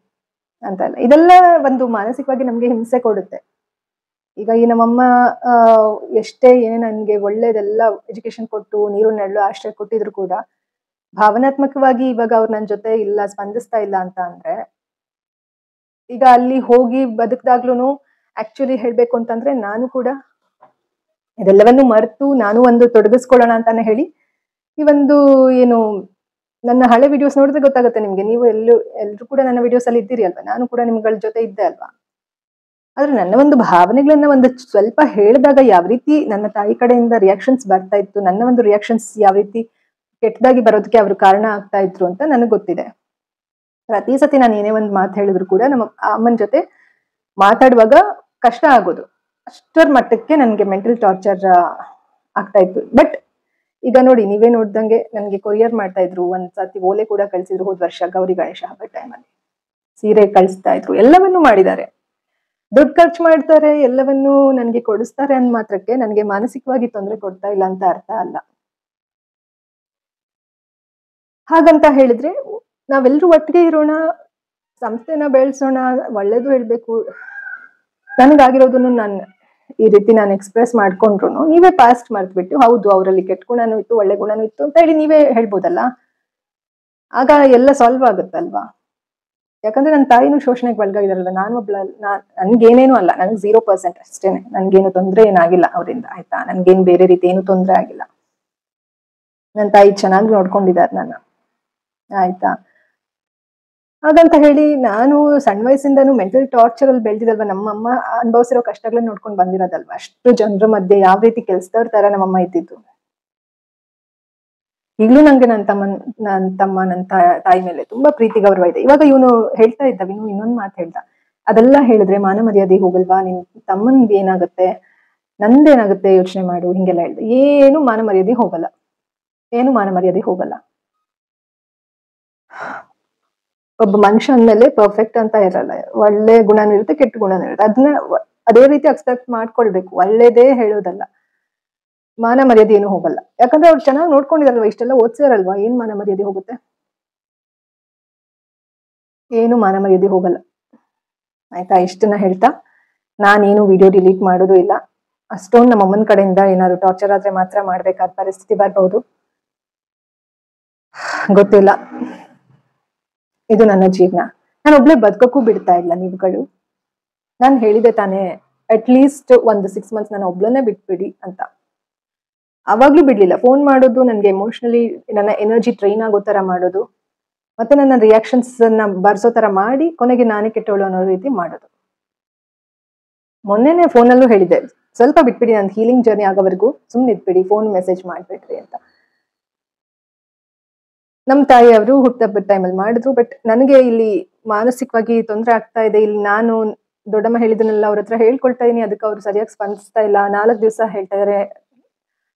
ಅಂತ ಎಲ್ಲ. ಇದೆಲ್ಲ ಒಂದು ಮಾನಸಿಕವಾಗಿ ನಮ್ಗೆ ಹಿಂಸೆ ಕೊಡುತ್ತೆ. ಈಗ ಈ ನಮ್ಮಮ್ಮ ಎಷ್ಟೇ ನನ್ಗೆ ಒಳ್ಳೇದೆಲ್ಲ ಎಜುಕೇಶನ್ ಕೊಟ್ಟು ನೀರು ನೆರಳು ಆಶ್ರಯ ಕೊಟ್ಟಿದ್ರು ಕೂಡ ಭಾವನಾತ್ಮಕವಾಗಿ ಇವಾಗ ಅವ್ರು ನನ್ನ ಜೊತೆ ಇಲ್ಲ, ಸ್ಪಂದಿಸ್ತಾ ಇಲ್ಲ ಅಂತ ಅಂದ್ರೆ, ಈಗ ಅಲ್ಲಿ ಹೋಗಿ ಬದುಕ್ದಾಗ್ಲೂ ಆಕ್ಚುಲಿ ಹೇಳ್ಬೇಕು ಅಂತಂದ್ರೆ ನಾನು ಕೂಡ ಇದೆಲ್ಲವನ್ನು ಮರೆತು ನಾನು ಒಂದು ತೊಡಗಿಸ್ಕೊಳ್ಳೋಣ ಅಂತಾನೆ ಹೇಳಿ ಈ ಒಂದು ನನ್ನ ಹಳೆ ವಿಡಿಯೋಸ್ ನೋಡಿದ್ರೆ ಗೊತ್ತಾಗುತ್ತೆ ನಿಮ್ಗೆ. ನೀವು ಎಲ್ರು ಕೂಡ ನನ್ನ ವಿಡಿಯೋಸ್ ಅಲ್ಲಿ ಇದ್ದೀರಿ ಅಲ್ವಾ, ನಾನು ಕೂಡ ನಿಮ್ಗಳ ಜೊತೆ ಇದ್ದೆ ಅಲ್ವಾ. ಆದ್ರೆ ನನ್ನ ಒಂದು ಭಾವನೆಗಳನ್ನ ಒಂದು ಸ್ವಲ್ಪ ಹೇಳಿದಾಗ ಯಾವ ರೀತಿ ನನ್ನ ತಾಯಿ ಕಡೆಯಿಂದ ರಿಯಾಕ್ಷನ್ಸ್ ಬರ್ತಾ ಇತ್ತು, ನನ್ನ ಒಂದು ರಿಯಾಕ್ಷನ್ಸ್ ಯಾವ ರೀತಿ ಕೆಟ್ಟದಾಗಿ ಬರೋದಕ್ಕೆ ಅವರು ಕಾರಣ ಆಗ್ತಾ ಇದ್ರು ಅಂತ ನನಗೆ ಗೊತ್ತಿದೆ. ಪ್ರತಿ ಸತಿ ನಾನು ಏನೇ ಒಂದು ಮಾತು ಹೇಳಿದ್ರು ಕೂಡ ನಮ್ಮ ಅಮ್ಮನ ಜೊತೆ ಮಾತಾಡುವಾಗ ಕಷ್ಟ ಆಗೋದು, ಅಷ್ಟರ ಮಟ್ಟಕ್ಕೆ ನನಗೆ ಮೆಂಟಲ್ ಟಾರ್ಚರ್ ಆಗ್ತಾ ಇತ್ತು. ಬಟ್ ಈಗ ನೋಡಿ, ನೀವೇ ನೋಡ್ದಂಗೆ ನನಗೆ ಕೊರಿಯರ್ ಮಾಡ್ತಾ ಇದ್ರು, ಒಂದ್ಸತಿ ಓಲೆ ಕೂಡ ಕಳ್ಸಿದ್ರು ಹೋದ್ ವರ್ಷ ಗೌರಿ ಗಣೇಶ ಹಬ್ಬದ ಟೈಮಲ್ಲಿ, ಸೀರೆ ಕಳಿಸ್ತಾ ಇದ್ರು, ಎಲ್ಲವನ್ನೂ ಮಾಡಿದ್ದಾರೆ, ದುಡ್ಡು ಖರ್ಚು ಮಾಡ್ತಾರೆ, ಎಲ್ಲವನ್ನೂ ನನಗೆ ಕೊಡಿಸ್ತಾರೆ ಅಂದ್ ಮಾತ್ರಕ್ಕೆ ನನಗೆ ಮಾನಸಿಕವಾಗಿ ತೊಂದರೆ ಕೊಡ್ತಾ ಇಲ್ಲ ಅಂತ ಅರ್ಥ ಅಲ್ಲ. ಹಾಗಂತ ಹೇಳಿದ್ರೆ ನಾವೆಲ್ಲರೂ ಒಟ್ಟಿಗೆ ಇರೋಣ, ಸಂಸ್ಥೆನ ಬೆಳೆಸೋಣ, ಒಳ್ಳೇದು ಹೇಳ್ಬೇಕು. ನನಗಾಗಿರೋದನ್ನು ನಾನು ಈ ರೀತಿ ನಾನು ಎಕ್ಸ್ಪ್ರೆಸ್ ಮಾಡ್ಕೊಂಡ್ರು ನೀವೇ ಪಾಸ್ಟ್ ಮರ್ತ್ಬಿಟ್ಟು ಹೌದು ಅವರಲ್ಲಿ ಕೆಟ್ಟ ಗುಣನೂ ಇತ್ತು ಒಳ್ಳೆ ಗುಣನೂ ಇತ್ತು ಅಂತ ಹೇಳಿ ನೀವೇ ಹೇಳ್ಬೋದಲ್ಲ, ಆಗ ಎಲ್ಲ ಸಾಲ್ವ್ ಆಗುತ್ತಲ್ವಾ. ಯಾಕಂದ್ರೆ ನನ್ನ ತಾಯಿನೂ ಶೋಷಣೆಗೆ ಒಳಗಾಗಿದಾರಲ್ಲ, ನನ್ಗೇನೇನು ಅಲ್ಲ, ನನಗೆ 0% ಅಷ್ಟೇನೆ, ನನ್ಗೇನು ತೊಂದರೆ ಏನಾಗಿಲ್ಲ ಅವರಿಂದ, ಆಯ್ತಾ. ನನ್ಗೇನು ಬೇರೆ ರೀತಿ ಏನು ತೊಂದರೆ ಆಗಿಲ್ಲ, ನನ್ನ ತಾಯಿ ಚೆನ್ನಾಗಿ ನೋಡ್ಕೊಂಡಿದ್ದಾರೆ ನನ್ನ, ಆಯ್ತಾ. ಹಾಗಂತ ಹೇಳಿ ನಾನು ಸಣ್ಣ ವಯಸ್ಸಿಂದನೂ ಮೆಂಟಲ್ ಟಾರ್ಚರ್ ಅಲ್ಲಿ ಬೆಳೆದಿದಲ್ವ, ನಮ್ಮಮ್ಮ ಅನುಭವಿಸಿರೋ ಕಷ್ಟಗಳನ್ನ ನೋಡ್ಕೊಂಡು ಬಂದಿರೋದಲ್ವಾ. ಅಷ್ಟು ಜನರ ಮಧ್ಯೆ ಯಾವ ರೀತಿ ಕೆಲ್ಸದವ್ರ ತರ ನಮ್ಮಮ್ಮ ಇದ್ದಿದ್ದು. ಈಗ್ಲೂ ನಂಗೆ ನನ್ನ ತಮ್ಮ ನನ್ನ ತಾಯಿ ಮೇಲೆ ತುಂಬಾ ಪ್ರೀತಿ ಗೌರವ ಇದೆ. ಇವಾಗ ಇವನು ಹೇಳ್ತಾ ಇದ್ದ, ಇನ್ನೊಂದು ಮಾತು ಹೇಳ್ದ, ಅದೆಲ್ಲ ಹೇಳಿದ್ರೆ ಮಾನ ಮರ್ಯಾದೆ ಹೋಗಲ್ವಾ, ನಿನ್ ತಮ್ಮನ್ಗೆ ಏನಾಗುತ್ತೆ, ನಂದೇನಾಗುತ್ತೆ ಯೋಚನೆ ಮಾಡು, ಹಿಂಗೆಲ್ಲ ಹೇಳ್ದೆ. ಏನು ಮಾನ ಮರ್ಯಾದೆ ಹೋಗಲ್ಲ, ಏನು ಮಾನ ಮರ್ಯಾದೆ ಹೋಗಲ್ಲ. ಒಬ್ಬ ಮನುಷ್ಯ ಅಂದ್ಮೇಲೆ ಪರ್ಫೆಕ್ಟ್ ಅಂತ ಇರಲ್ಲ, ಒಳ್ಳೆ ಗುಣನೂ ಇರುತ್ತೆ ಕೆಟ್ಟ ಗುಣನೂ ಇರುತ್ತೆ, ಅದನ್ನ ಅದೇ ರೀತಿ ಅಕ್ಸೆಪ್ಟ್ ಮಾಡ್ಕೊಳ್ಬೇಕು, ಒಳ್ಳೇದೇ ಹೇಳೋದಲ್ಲ. ಮಾನ ಮರ್ಯಾದೆ ಏನು ಹೋಗಲ್ಲ, ಯಾಕಂದ್ರೆ ಅವ್ರು ಚೆನ್ನಾಗಿ ನೋಡ್ಕೊಂಡಿರಲ್ವಾ, ಇಷ್ಟೆಲ್ಲ ಓದ್ಸಿರಲ್ವಾ, ಏನ್ ಮಾನ ಮರ್ಯಾದೆ ಹೋಗುತ್ತೆ? ಏನು ಮಾನ ಮರ್ಯಾದೆ ಹೋಗಲ್ಲ, ಆಯ್ತಾ. ಇಷ್ಟನ್ನ ಹೇಳ್ತಾ ನಾನೇನು ವಿಡಿಯೋ ಡಿಲೀಟ್ ಮಾಡೋದು ಇಲ್ಲ. ಅಷ್ಟೊಂದು ನಮ್ಮ ಅಮ್ಮನ ಕಡೆಯಿಂದ ಏನಾದ್ರು ಟಾರ್ಚರ್ ಆದ್ರೆ ಮಾತ್ರ ಮಾಡ್ಬೇಕಾದ ಪರಿಸ್ಥಿತಿ ಬರ್ಬಹುದು, ಗೊತ್ತಿಲ್ಲ. ಇದು ನನ್ನ ಜೀವನ, ನಾನು ಒಬ್ಳೆ ಬದುಕಕ್ಕೂ ಬಿಡ್ತಾ ಇಲ್ಲ ನೀವುಗಳು. ನಾನು ಹೇಳಿದೆ ತಾನೇ, ಅಟ್ಲೀಸ್ಟ್ ಒಂದು 6 months ನಾನು ಒಬ್ಳನ್ನೇ ಬಿಟ್ಬಿಡಿ ಅಂತ. ಅವಾಗ್ಲೂ ಬಿಡ್ಲಿಲ್ಲ. ಫೋನ್ ಮಾಡೋದು ನನ್ಗೆ ಎಮೋಷನಲಿ ನನ್ನ ಎನರ್ಜಿ ಟ್ರೈನ್ ಆಗೋ ತರ ಮಾಡೋದು, ಮತ್ತೆ ನನ್ನ ರಿಯಾಕ್ಷನ್ಸ್ ಅನ್ನ ಬರ್ಸೋ ತರ ಮಾಡಿ ಕೊನೆಗೆ ನಾನೇ ಕೆಟ್ಟವಳು ಅನ್ನೋ ರೀತಿ ಮಾಡೋದು. ಮೊನ್ನೆನೆ ಫೋನಲ್ಲೂ ಹೇಳಿದೆ, ಸ್ವಲ್ಪ ಬಿಟ್ಬಿಡಿ, ನನ್ನ ಹೀಲಿಂಗ್ ಜರ್ನಿ ಆಗೋವರೆಗೂ ಸುಮ್ಮನೆ ಇದ್ಬಿಡಿ, ಫೋನ್ ಮೆಸೇಜ್ ಮಾಡ್ಬಿಡ್ರಿ ಅಂತ. ನಮ್ಮ ತಾಯಿಯವರು ಹುಟ್ಟಹಬ್ಬದ ಟೈಮಲ್ಲಿ ಮಾಡಿದ್ರು, ಬಟ್ ನನಗೆ ಇಲ್ಲಿ ಮಾನಸಿಕವಾಗಿ ತೊಂದರೆ ಆಗ್ತಾ ಇದೆ. ಇಲ್ಲಿ ನಾನು ದೊಡ್ಡಮ್ಮ ಹೇಳಿದನ್ನೆಲ್ಲ ಅವ್ರ ಹತ್ರ ಹೇಳ್ಕೊಳ್ತಾ ಇದೀನಿ, ಅದಕ್ಕೆ ಅವ್ರು ಸರಿಯಾಗಿ ಸ್ಪಂದಿಸ್ತಾ ಇಲ್ಲ. 4 ದಿವಸ ಹೇಳ್ತಾ ಇದಾರೆ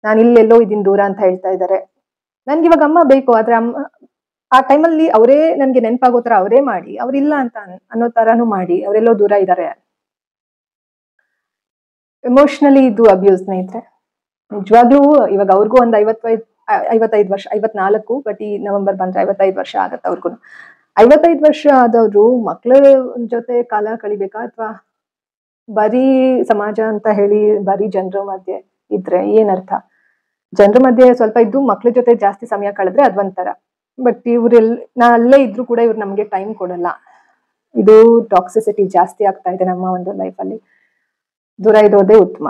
ನಾನು ಇಲ್ಲೆಲ್ಲೋ ಇದೀನಿ ದೂರ ಅಂತ ಹೇಳ್ತಾ ಇದ್ದಾರೆ. ನನ್ಗೆ ಇವಾಗ ಅಮ್ಮ ಬೇಕು, ಆದ್ರೆ ಅಮ್ಮ ಆ ಟೈಮಲ್ಲಿ ಅವರೇ ನನ್ಗೆ ನೆನಪಾಗೋ ತರ ಅವರೇ ಮಾಡಿ, ಅವ್ರಿಲ್ಲ ಅಂತ ಅನ್ನೋ ತರಾನು ಮಾಡಿ ಅವರೆಲ್ಲೋ ದೂರ ಇದ್ದಾರೆ. ಎಮೋಷನಲಿ ಇದು ಅಬ್ಯೂಸ್ ಸ್ನೇಹಿತರೆ, ನಿಜವಾಗ್ಲೂ. ಇವಾಗ ಅವ್ರಿಗೂ ಒಂದು 55 ವರ್ಷ, 54, ಬಟ್ ಈ ನವೆಂಬರ್ ಬಂದ್ರೆ 55 ವರ್ಷ ಆಗತ್ತೆ ಅವ್ರಿಗೂ. 55 ವರ್ಷ ಆದವ್ರು ಮಕ್ಳ ಜೊತೆ ಕಾಲ ಕಳಿಬೇಕಾ, ಅಥವಾ ಬರೀ ಸಮಾಜ ಅಂತ ಹೇಳಿ ಬರೀ ಜನರ ಮಧ್ಯೆ ಇದ್ರೆ ಏನರ್ಥ? ಜನರ ಮಧ್ಯೆ ಸ್ವಲ್ಪ ಇದ್ದು ಮಕ್ಳ ಜೊತೆ ಜಾಸ್ತಿ ಸಮಯ ಕಳೆದ್ರೆ ಅದೊಂಥರ. ಬಟ್ ನಾ ಅಲ್ಲೇ ಇದ್ರು ಕೂಡ ಇವ್ರು ನಮ್ಗೆ ಟೈಮ್ ಕೊಡಲ್ಲ. ಇದು ಟಾಕ್ಸಿಸಿಟಿ ಜಾಸ್ತಿ ಆಗ್ತಾ ಇದೆ ನಮ್ಮ ಒಂದು ಲೈಫಲ್ಲಿ. ದೂರ ಇರೋದೇ ಉತ್ತಮ.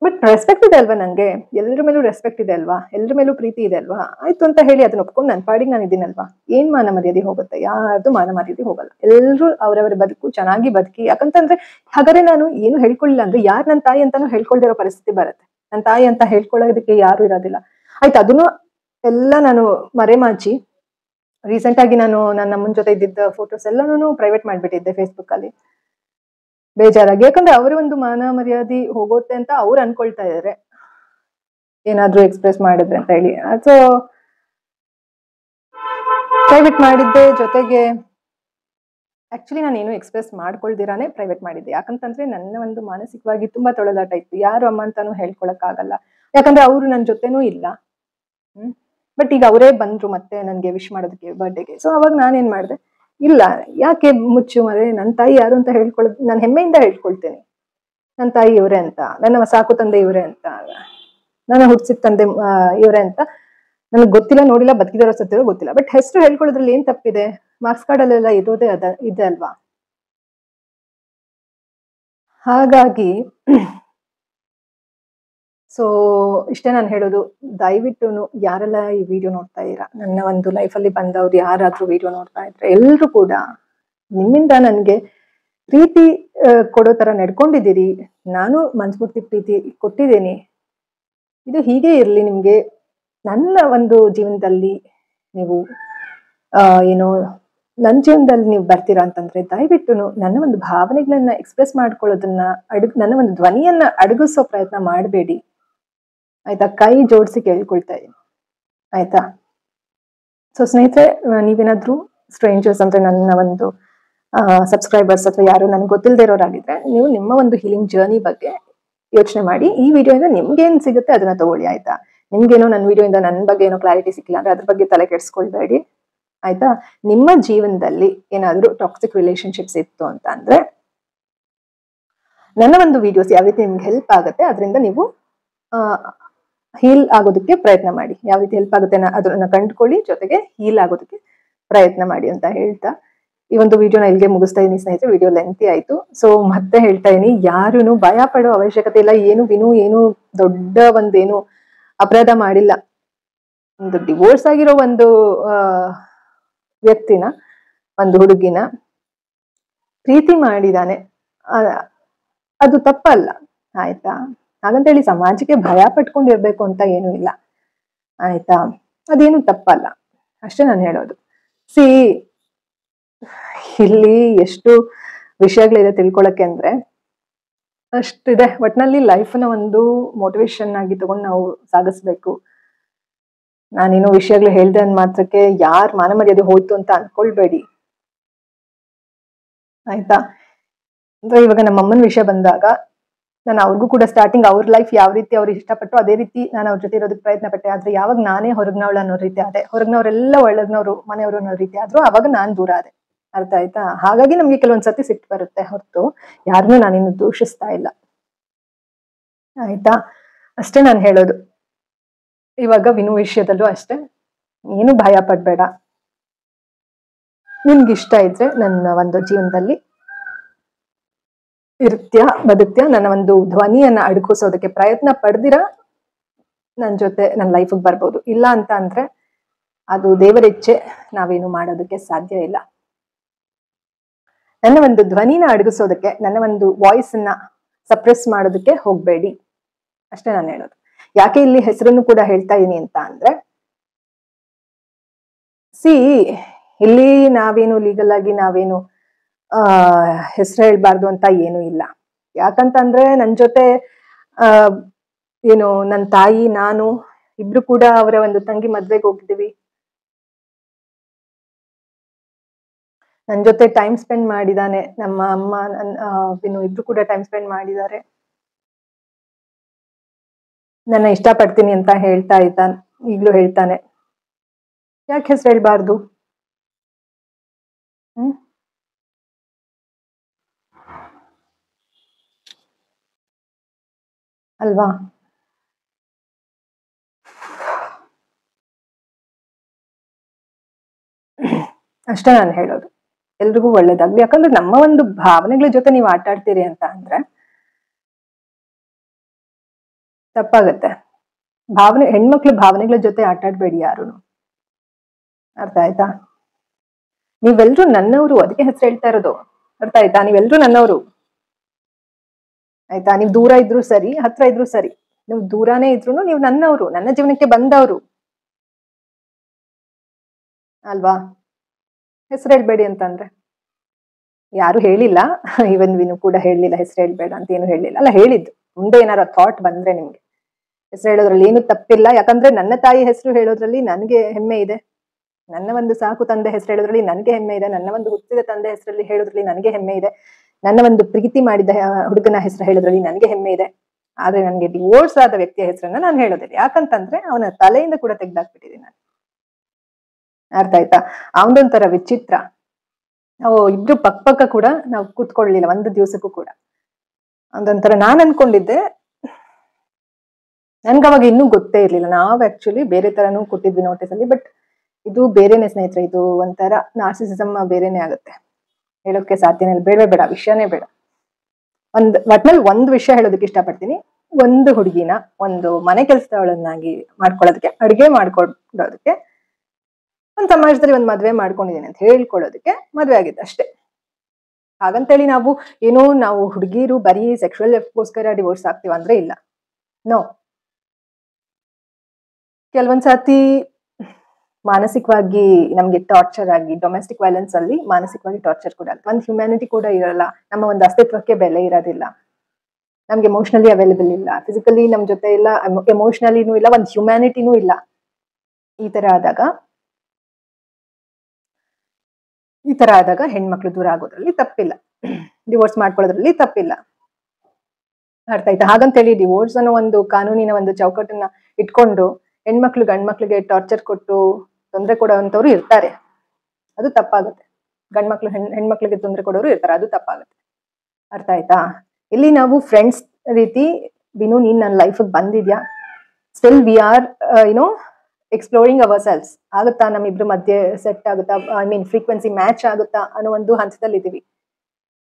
ಬಟ್ ರೆಸ್ಪೆಕ್ಟ್ ಇದೆ ಅಲ್ವಾ ನಂಗೆ, ಎಲ್ಲರ ಮೇಲೂ ರೆಸ್ಪೆಕ್ಟ್ ಇದೆ ಅಲ್ವಾ, ಎಲ್ಲರ ಮೇಲೂ ಪ್ರೀತಿ ಇದೆ ಅಲ್ವಾ, ಆಯ್ತು ಅಂತ ಹೇಳಿ ಅದನ್ನ ಒಪ್ಕೊಂಡು ನನ್ನ ಪಾಡಿಗೆ ನಾನು ಇದ್ದೀನಲ್ವಾ, ಏನ್ ಮಾನ ಮರ್ಯಾದೆ ಹೋಗುತ್ತೆ? ಯಾರ್ದು ಮಾನ ಮರ್ಯಾದೆ ಹೋಗಲ್ಲ. ಎಲ್ಲರೂ ಅವರವರ ಬದುಕು ಚೆನ್ನಾಗಿ ಬದುಕಿ. ಯಾಕಂತಂದ್ರೆ ಹಾಗಾದ್ರೆ ನಾನು ಏನು ಹೇಳ್ಕೊಳ್ಳಿಲ್ಲ ಅಂದ್ರೆ ಯಾರು ನನ್ನ ತಾಯಿ ಅಂತಾನು ಹೇಳ್ಕೊಳ್ದಿರೋ ಪರಿಸ್ಥಿತಿ ಬರುತ್ತೆ. ನನ್ನ ತಾಯಿ ಅಂತ ಹೇಳ್ಕೊಳ್ಳೋದಕ್ಕೆ ಯಾರು ಇರೋದಿಲ್ಲ. ಆಯ್ತು, ಅದನ್ನು ಎಲ್ಲ ನಾನು ಮರೆಮಾಚಿ ರೀಸೆಂಟ್ ಆಗಿ ನಾನು ನನ್ನ ಅಮ್ಮನ ಜೊತೆ ಇದ್ದಿದ್ದ ಫೋಟೋಸ್ ಎಲ್ಲಾನು ಪ್ರೈವೇಟ್ ಮಾಡ್ಬಿಟ್ಟಿದ್ದೆ ಫೇಸ್ಬುಕ್ ಅಲ್ಲಿ, ಬೇಜಾರಾಗಿ. ಯಾಕಂದ್ರೆ ಅವರ ಒಂದು ಮಾನ ಮರ್ಯಾದೆ ಹೋಗುತ್ತೆ ಅಂತ ಅವ್ರು ಅನ್ಕೊಳ್ತಾ ಇದಾರೆ, ಏನಾದ್ರೂ ಎಕ್ಸ್ಪ್ರೆಸ್ ಮಾಡಿದ್ರೆ ಅಂತ ಹೇಳಿ. ಸೊ ಪ್ರೈವೇಟ್ ಮಾಡಿದ್ದೆ. ಜೊತೆಗೆ ಆಕ್ಚುಲಿ ನಾನು ಏನು ಎಕ್ಸ್ಪ್ರೆಸ್ ಮಾಡ್ಕೊಳ್ದಿರಾನೆ ಪ್ರೈವೇಟ್ ಮಾಡಿದ್ದೆ. ಯಾಕಂತಂದ್ರೆ ನನ್ನ ಒಂದು ಮಾನಸಿಕವಾಗಿ ತುಂಬಾ ತೊಳಲಾಟ ಇತ್ತು. ಯಾರು ಅಮ್ಮ ಅಂತಾನು ಹೇಳ್ಕೊಳಕ್ ಆಗಲ್ಲ, ಯಾಕಂದ್ರೆ ಅವ್ರು ನನ್ನ ಜೊತೆನೂ ಇಲ್ಲ. ಬಟ್ ಈಗ ಅವರೇ ಬಂದ್ರು ಮತ್ತೆ ನನ್ಗೆ ವಿಶ್ ಮಾಡೋದಕ್ಕೆ ಬರ್ಡೇಗೆ. ಸೊ ಅವಾಗ ನಾನೇನ್ ಮಾಡಿದೆ, ಇಲ್ಲ ಯಾಕೆ ಮುಚ್ಚು ಮರೆ, ನನ್ನ ತಾಯಿ ಯಾರು ಅಂತ ಹೇಳ್ಕೊಳ್ಳೋದು ನಾನು ಹೆಮ್ಮೆಯಿಂದ ಹೇಳ್ಕೊಳ್ತೇನೆ. ನನ್ನ ತಾಯಿ ಇವರೇ ಅಂತ, ನನ್ನ ಸಾಕು ತಂದೆ ಇವರೇ ಅಂತ, ನನ್ನ ಹುಟ್ಟಿಸಿದ ತಂದೆ ಇವರೇ ಅಂತ. ನನಗೆ ಗೊತ್ತಿಲ್ಲ, ನೋಡಿಲ್ಲ, ಬದುಕಿದಾರೋ ಸತ್ತಿರೋ ಗೊತ್ತಿಲ್ಲ. ಬಟ್ ಹೆಸರು ಹೇಳ್ಕೊಳ್ಳೋದ್ರಲ್ಲಿ ಏನ್ ತಪ್ಪಿದೆ? ಮಾರ್ಕ್ಸ್ ಕಾರ್ಡ್ ಅಲ್ಲೆಲ್ಲ ಇರೋದೇ ಇದೆ ಅಲ್ವಾ. ಹಾಗಾಗಿ ಸೊ ಇಷ್ಟೇ ನಾನು ಹೇಳೋದು. ದಯವಿಟ್ಟು ಯಾರೆಲ್ಲ ಈ ವಿಡಿಯೋ ನೋಡ್ತಾ ಇದ್ದೀರಾ, ನನ್ನ ಒಂದು ಲೈಫಲ್ಲಿ ಬಂದವ್ರು ಯಾರಾದ್ರೂ ವಿಡಿಯೋ ನೋಡ್ತಾ ಇದ್ರೆ ಎಲ್ಲರೂ ಕೂಡ ನಿಮ್ಮಿಂದ ನನಗೆ ಪ್ರೀತಿ ಕೊಡೋ ತರ ನಡ್ಕೊಂಡಿದ್ದೀರಿ. ನಾನು ಮನಸ್ಫೂರ್ತಿ ಪ್ರೀತಿ ಕೊಟ್ಟಿದ್ದೀನಿ. ಇದು ಹೀಗೆ ಇರ್ಲಿ ನಿಮ್ಗೆ. ನನ್ನ ಒಂದು ಜೀವನದಲ್ಲಿ ನೀವು ಏನು ನನ್ನ ಜೀವನದಲ್ಲಿ ನೀವು ಬರ್ತೀರಾ ಅಂತಂದ್ರೆ ದಯವಿಟ್ಟು ನನ್ನ ಒಂದು ಭಾವನೆಗಳನ್ನ ಎಕ್ಸ್ಪ್ರೆಸ್ ಮಾಡ್ಕೊಳ್ಳೋದನ್ನ ನನ್ನ ಒಂದು ಧ್ವನಿಯನ್ನ ಅಡಗಿಸೋ ಪ್ರಯತ್ನ ಮಾಡಬೇಡಿ, ಆಯ್ತಾ? ಕೈ ಜೋಡಿಸಿ ಕೇಳ್ಕೊಳ್ತಾ ಇದ್ದೀನಿ, ಆಯ್ತಾ? ಸೊ ಸ್ನೇಹಿತರೆ, ನೀವೇನಾದ್ರೂ ಸ್ಟ್ರೇಂಜರ್ಸ್ ಅಂದ್ರೆ ನನ್ನ ಒಂದು ಸಬ್ಸ್ಕ್ರೈಬರ್ಸ್ ಅಥವಾ ಯಾರು ನನಗೆ ಗೊತ್ತಿಲ್ಲದೆ ಇರೋರಾಗಿದ್ರೆ ನೀವು ನಿಮ್ಮ ಒಂದು ಹೀಲಿಂಗ್ ಜರ್ನಿ ಬಗ್ಗೆ ಯೋಚನೆ ಮಾಡಿ. ಈ ವಿಡಿಯೋಯಿಂದ ನಿಮ್ಗೆ ಏನ್ ಸಿಗುತ್ತೆ ಅದನ್ನ ತಗೊಳ್ಳಿ, ಆಯ್ತಾ? ನಿಮ್ಗೇನೋ ನನ್ನ ವಿಡಿಯೋಯಿಂದ ನನ್ನ ಬಗ್ಗೆ ಏನೋ ಕ್ಲಾರಿಟಿ ಸಿಕ್ಕಿಲ್ಲ ಅಂದ್ರೆ ಅದ್ರ ಬಗ್ಗೆ ತಲೆ ಕೆಡಿಸ್ಕೊಳ್ಬೇಡಿ, ಆಯ್ತಾ? ನಿಮ್ಮ ಜೀವನದಲ್ಲಿ ಏನಾದ್ರೂ ಟಾಕ್ಸಿಕ್ ರಿಲೇಶನ್ಶಿಪ್ಸ್ ಇತ್ತು ಅಂತ ಅಂದ್ರೆ ನನ್ನ ಒಂದು ವಿಡಿಯೋಸ್ ಯಾವ ರೀತಿ ನಿಮ್ಗೆ ಹೆಲ್ಪ್ ಆಗುತ್ತೆ ಅದರಿಂದ ನೀವು ಹೀಲ್ ಆಗೋದಕ್ಕೆ ಪ್ರಯತ್ನ ಮಾಡಿ. ಯಾವ ರೀತಿ ಹೆಲ್ಪ್ ಆಗುತ್ತೆ ಅದನ್ನ ಕಂಡುಕೊಳ್ಳಿ, ಜೊತೆಗೆ ಹೀಲ್ ಆಗೋದಕ್ಕೆ ಪ್ರಯತ್ನ ಮಾಡಿ ಅಂತ ಹೇಳ್ತಾ ಈ ಒಂದು ವಿಡಿಯೋನ ಇಲ್ಲಿಗೆ ಮುಗಿಸ್ತಾ ಇದೀನಿ ಸ್ನೇಹಿತರೆ. ವಿಡಿಯೋ ಲೆಂತಿ ಆಯ್ತು. ಸೊ ಮತ್ತೆ ಹೇಳ್ತಾ ಇದೀನಿ, ಯಾರು ಭಯ ಪಡೋ ಅವಶ್ಯಕತೆ ಇಲ್ಲ. ಏನು ದೊಡ್ಡ ಒಂದೇನು ಅಪರಾಧ ಮಾಡಿಲ್ಲ. ಒಂದು ಡಿವೋರ್ಸ್ ಆಗಿರೋ ಒಂದು ವ್ಯಕ್ತಿನ, ಒಂದು ಹುಡುಗಿನ ಪ್ರೀತಿ ಮಾಡಿದಾನೆ, ಅದು ತಪ್ಪಲ್ಲ, ಆಯ್ತಾ? ಹಾಗಂತೇಳಿ ಸಮಾಜಕ್ಕೆ ಭಯ ಪಟ್ಕೊಂಡಿರ್ಬೇಕು ಅಂತ ಏನು ಇಲ್ಲ, ಆಯ್ತಾ? ಅದೇನು ತಪ್ಪಲ್ಲ, ಅಷ್ಟೇ ನಾನು ಹೇಳೋದು. ಇಲ್ಲಿ ಎಷ್ಟು ವಿಷಯಗಳಿದೆ ತಿಳ್ಕೊಳಕ್ಕೆ ಅಂದ್ರೆ ಅಷ್ಟಿದೆ. ಒಟ್ನಲ್ಲಿ ಲೈಫ್ನ ಒಂದು ಮೋಟಿವೇಶನ್ ಆಗಿ ತಗೊಂಡು ನಾವು ಸಾಗಿಸ್ಬೇಕು. ನಾನೇನೋ ವಿಷಯಗಳು ಹೇಳ್ದೆ ಅಂದ್ ಮಾತ್ರಕ್ಕೆ ಯಾರ್ ಮಾನ ಮರ್ಯಾದೆ ಹೋಯ್ತು ಅಂತ ಅನ್ಕೊಳ್ಬೇಡಿ, ಆಯ್ತಾ? ಅಂದ್ರೆ ಇವಾಗ ನಮ್ಮ ಅಮ್ಮನ ವಿಷಯ ಬಂದಾಗ ನಾನು ಅವ್ರಿಗೂ ಕೂಡ ಸ್ಟಾರ್ಟಿಂಗ್ ಅವ್ರ ಲೈಫ್ ಯಾವ ರೀತಿ ಅವ್ರು ಇಷ್ಟಪಟ್ಟು ಅದೇ ರೀತಿ ನಾನು ಅವ್ರ ಜೊತೆ ಇರೋದಕ್ಕೆ ಪ್ರಯತ್ನ ಪಟ್ಟೆ. ಆದ್ರೆ ಯಾವಾಗ ನಾನೇ ಹೊರಗ್ನವಳು ಅನ್ನೋ ರೀತಿ ಆದೆ, ಹೊರಗ್ನವರೆಲ್ಲ ಒಳಗ್ನವ್ರು ಮನೆಯವರು ಅನ್ನೋ ರೀತಿ ಆದ್ರು, ಅವಾಗ ನಾನ್ ದೂರ ಆದೆ, ಅರ್ಥ ಆಯ್ತಾ? ಹಾಗಾಗಿ ನಮ್ಗೆ ಕೆಲವೊಂದ್ಸತಿ ಸಿಟ್ಟು ಬರುತ್ತೆ ಹೊರತು ಯಾರನ್ನೂ ನಾನಿನ್ನು ದೂಷಿಸ್ತಾ ಇಲ್ಲ, ಆಯ್ತಾ? ಅಷ್ಟೇ ನಾನು ಹೇಳೋದು. ಇವಾಗ ವಿನು ವಿಷಯದಲ್ಲೂ ಅಷ್ಟೇ, ಏನು ಭಯ ಪಡ್ಬೇಡ. ನಿನ್ಗೆ ಇಷ್ಟ ಇದ್ರೆ ನನ್ನ ಒಂದು ಜೀವನದಲ್ಲಿ ಇರ್ತ್ಯ, ಬದುಕ್ತ್ಯ, ನನ್ನ ಒಂದು ಧ್ವನಿಯನ್ನ ಅಡಗಿಸೋದಕ್ಕೆ ಪ್ರಯತ್ನ ಪಡ್ದಿರ ನನ್ನ ಜೊತೆ ನನ್ನ ಲೈಫಿಗೆ ಬರ್ಬೋದು. ಇಲ್ಲ ಅಂತ ಅಂದ್ರೆ ಅದು ದೇವರ ಇಚ್ಛೆ, ನಾವೇನು ಮಾಡೋದಕ್ಕೆ ಸಾಧ್ಯ ಇಲ್ಲ. ನನ್ನ ಒಂದು ಧ್ವನಿನ ಅಡಗಿಸೋದಕ್ಕೆ, ನನ್ನ ಒಂದು ವಾಯ್ಸ್ ಅನ್ನ ಸಪ್ರೆಸ್ ಮಾಡೋದಕ್ಕೆ ಹೋಗ್ಬೇಡಿ, ಅಷ್ಟೇ ನಾನು ಹೇಳೋದು. ಯಾಕೆ ಇಲ್ಲಿ ಹೆಸರನ್ನು ಕೂಡ ಹೇಳ್ತಾ ಇದೀನಿ ಅಂತ ಅಂದ್ರೆ ಇಲ್ಲಿ ನಾವೇನು ಲೀಗಲ್ ಆಗಿ ನಾವೇನು ಹೆಸರು ಹೇಳ್ಬಾರ್ದು ಅಂತ ಏನು ಇಲ್ಲ. ಯಾಕಂತಂದ್ರೆ ನನ್ ಜೊತೆ ಏನು ನನ್ನ ತಾಯಿ ನಾನು ಇಬ್ರು ಕೂಡ ಅವರ ಒಂದು ತಂಗಿ ಮದ್ವೆಗೆ ಹೋಗಿದ್ದೀವಿ. ನನ್ ಜೊತೆ ಟೈಮ್ ಸ್ಪೆಂಡ್ ಮಾಡಿದಾನೆ ನಮ್ಮ ಅಮ್ಮ, ವಿನು ಇಬ್ರು ಕೂಡ ಟೈಮ್ ಸ್ಪೆಂಡ್ ಮಾಡಿದ್ದಾರೆ. ನನ್ನ ಇಷ್ಟ ಪಡ್ತೀನಿ ಅಂತ ಹೇಳ್ತಾ ಇದ್ದಾನೆ, ಈಗ್ಲೂ ಹೇಳ್ತಾನೆ. ಯಾಕೆ ಹೆಸರು ಹೇಳ್ಬಾರ್ದು? ಅಲ್ವಾ? ಅಷ್ಟೇ ನಾನು ಹೇಳೋದು. ಎಲ್ರಿಗೂ ಒಳ್ಳೇದಾಗ್ಲಿ. ಯಾಕಂದ್ರೆ ನಮ್ಮ ಒಂದು ಭಾವನೆಗಳ ಜೊತೆ ನೀವು ಆಟ ಆಡ್ತೀರಿ ಅಂತ ಅಂದ್ರೆ ತಪ್ಪಾಗತ್ತೆ. ಹೆಣ್ಮಕ್ಳು ಭಾವನೆಗಳ ಜೊತೆ ಆಟ ಆಡ್ಬೇಡಿ ಯಾರು. ಅರ್ಥ ಆಯ್ತಾ? ನೀವೆಲ್ರೂ ನನ್ನವರು, ಅದಕ್ಕೆ ಹೆಸರು ಹೇಳ್ತಾ ಇರೋದು. ಅರ್ಥ ಆಯ್ತಾ? ನೀವೆಲ್ರೂ ನನ್ನವರು. ಆಯ್ತಾ? ನೀವ್ ದೂರ ಇದ್ರು ಸರಿ, ಹತ್ರ ಇದ್ರು ಸರಿ, ನೀವು ದೂರನೇ ಇದ್ರು ನೀವು ನನ್ನವರು, ನನ್ನ ಜೀವನಕ್ಕೆ ಬಂದವರು ಅಲ್ವಾ? ಹೆಸರು ಹೇಳ್ಬೇಡಿ ಅಂತಂದ್ರೆ ಯಾರು ಹೇಳಿಲ್ಲ, ಇವನ್ ವಿನು ಕೂಡ ಹೇಳಲಿಲ್ಲ ಹೆಸರು ಹೇಳ್ಬೇಡ ಅಂತ, ಏನು ಹೇಳಿಲ್ಲ. ಅಲ್ಲ, ಹೇಳಿದ್ದು ಮುಂದೆ ಏನಾರ ಥಾಟ್ ಬಂದ್ರೆ ನಿಮ್ಗೆ ಹೆಸರು ಹೇಳೋದ್ರಲ್ಲಿ ಏನು ತಪ್ಪಿಲ್ಲ. ಯಾಕಂದ್ರೆ ನನ್ನ ತಾಯಿ ಹೆಸರು ಹೇಳೋದ್ರಲ್ಲಿ ನನಗೆ ಹೆಮ್ಮೆ ಇದೆ, ನನ್ನ ಒಂದು ಸಾಕು ತಂದೆ ಹೆಸರು ಹೇಳೋದ್ರಲ್ಲಿ ನನಗೆ ಹೆಮ್ಮೆ ಇದೆ, ನನ್ನ ಒಂದು ಹುಟ್ಟಿದ ತಂದೆ ಹೆಸರಲ್ಲಿ ಹೇಳೋದ್ರಲ್ಲಿ ನನಗೆ ಹೆಮ್ಮೆ ಇದೆ, ನನ್ನ ಒಂದು ಪ್ರೀತಿ ಮಾಡಿದ ಹುಡುಗನ ಹೆಸರು ಹೇಳೋದ್ರಲ್ಲಿ ನನಗೆ ಹೆಮ್ಮೆ ಇದೆ. ಆದ್ರೆ ನನಗೆ ಡಿವೋರ್ಸ್ ಆದ ವ್ಯಕ್ತಿಯ ಹೆಸರನ್ನ ನಾನು ಹೇಳೋದಿಲ್ಲ. ಯಾಕಂತಂದ್ರೆ ಅವನ ತಲೆಯಿಂದ ಕೂಡ ತೆಗ್ದಾಕ್ಬಿಟ್ಟಿದ್ದೀನಿ ನಾನು. ಅರ್ಥ ಆಯ್ತಾ? ಅವನದೊಂಥರ ವಿಚಿತ್ರ. ನಾವು ಇಬ್ರು ಪಕ್ಕ ಕೂಡ ನಾವು ಕೂತ್ಕೊಳ್ಳಿಲ್ಲ ಒಂದು ದಿವಸಕ್ಕೂ ಕೂಡ. ಅದೊಂಥರ ನಾನ್ ಅನ್ಕೊಂಡಿದ್ದೆ, ನನ್ಗೆ ಅವಾಗ ಇನ್ನೂ ಗೊತ್ತೇ ಇರ್ಲಿಲ್ಲ. ನಾವು ಆಕ್ಚುಲಿ ಬೇರೆ ತರನು ಕೊಟ್ಟಿದ್ವಿ ನೋಟಿಸ್ ಅಲ್ಲಿ, ಬಟ್ ಇದು ಬೇರೆನೆ ಸ್ನೇಹಿತರೆ. ಇದು ಒಂಥರ ನಾರ್ಸಿಸಿಸಮ್ ಬೇರೆನೆ ಆಗುತ್ತೆ, ಹೇಳೋಕೆ ಸಾಧ್ಯನೇ ಇಲ್ಲ. ಬೇಡ ಬೇಡ, ವಿಷಯನೇ ಬೇಡ. ಒಟ್ನಲ್ಲಿ ಒಂದು ವಿಷಯ ಹೇಳೋದಕ್ಕೆ ಇಷ್ಟಪಡ್ತೀನಿ. ಒಂದು ಹುಡುಗಿನ ಒಂದು ಮನೆ ಕೆಲಸದವಳನ್ನಾಗಿ ಮಾಡ್ಕೊಳ್ಳೋದಕ್ಕೆ, ಅಡುಗೆ ಮಾಡ್ಕೊಡೋದಕ್ಕೆ, ಒಂದು ಸಮಾಜದಲ್ಲಿ ಒಂದು ಮದ್ವೆ ಮಾಡ್ಕೊಂಡಿದ್ದೀನಿ ಅಂತ ಹೇಳ್ಕೊಳ್ಳೋದಕ್ಕೆ ಮದ್ವೆ ಆಗಿದ್ದು ಅಷ್ಟೇ. ಹಾಗಂತೇಳಿ ನಾವು ಹುಡುಗಿರು ಬರೀ ಸೆಕ್ಷುವಲ್ ಗೋಸ್ಕರ ಡಿವೋರ್ಸ್ ಆಗ್ತೀವ ಅಂದ್ರೆ ಇಲ್ಲ. ನೋ. ಕೆಲವೊಂದ್ಸತಿ ಮಾನಸಿಕವಾಗಿ ನಮ್ಗೆ ಟಾರ್ಚರ್ ಆಗಿ, ಡೊಮೆಸ್ಟಿಕ್ ವೈಲೆನ್ಸ್ ಅಲ್ಲಿ ಮಾನಸಿಕವಾಗಿ ಟಾರ್ಚರ್ ಕೂಡ ಒಂದು ಹ್ಯುಮ್ಯಾನಿಟಿ ಕೂಡ ಇರಲ್ಲ, ನಮ್ಮ ಒಂದು ಅಸ್ತಿತ್ವಕ್ಕೆ ಬೆಲೆ ಇರೋದಿಲ್ಲ, ನಮ್ಗೆ ಎಮೋಷನಲಿ ಅವೈಲೇಬಲ್ ಇಲ್ಲ, ಫಿಸಿಕಲಿ ನಮ್ ಜೊತೆ ಇಲ್ಲ, ಎಮೋಷನಲಿನೂ ಇಲ್ಲ, ಒಂದು ಹ್ಯುಮ್ಯಾನಿಟಿನೂ ಇಲ್ಲ. ಈ ತರ ಆದಾಗ ಹೆಣ್ಮಕ್ಳು ದೂರ ಆಗೋದ್ರಲ್ಲಿ ತಪ್ಪಿಲ್ಲ, ಡಿವೋರ್ಸ್ ಮಾಡ್ಕೊಳ್ಳೋದ್ರಲ್ಲಿ ತಪ್ಪಿಲ್ಲ. ಅರ್ಥ ಆಯ್ತಾ? ಹಾಗಂತೇಳಿ ಡಿವೋರ್ಸ್ ಅನ್ನೋ ಒಂದು ಕಾನೂನಿನ ಒಂದು ಚೌಕಟ್ಟನ್ನ ಇಟ್ಕೊಂಡು ಹೆಣ್ಮಕ್ಳು ಗಂಡ್ಮಕ್ಳಿಗೆ ಟಾರ್ಚರ್ ಕೊಟ್ಟು ತೊಂದರೆ ಕೊಡುವಂತವ್ರು ಇರ್ತಾರೆ, ಅದು ತಪ್ಪಾಗುತ್ತೆ. ಗಂಡ್ಮಕ್ಳು ಹೆಣ್ಮಕ್ಳಿಗೆ ತೊಂದರೆ ಕೊಡೋರು ಇರ್ತಾರೆ, ಅದು ತಪ್ಪಾಗುತ್ತೆ. ಅರ್ಥ ಆಯ್ತಾ? ಇಲ್ಲಿ ನಾವು ಫ್ರೆಂಡ್ಸ್ ರೀತಿ, ವಿನು ನೀನ್ ನನ್ನ ಲೈಫಿಗೆ ಬಂದಿದ್ಯಾ, still we are exploring ourselves. ಆಗುತ್ತಾ ನಮ್ಮಿಬ್ರು ಮಧ್ಯೆ ಸೆಟ್ ಆಗುತ್ತಾ, ಐ ಮೀನ್ ಫ್ರೀಕ್ವೆನ್ಸಿ ಮ್ಯಾಚ್ ಆಗುತ್ತಾ ಅನ್ನೋ ಒಂದು ಹಂತದಲ್ಲಿ ಇದೀವಿ.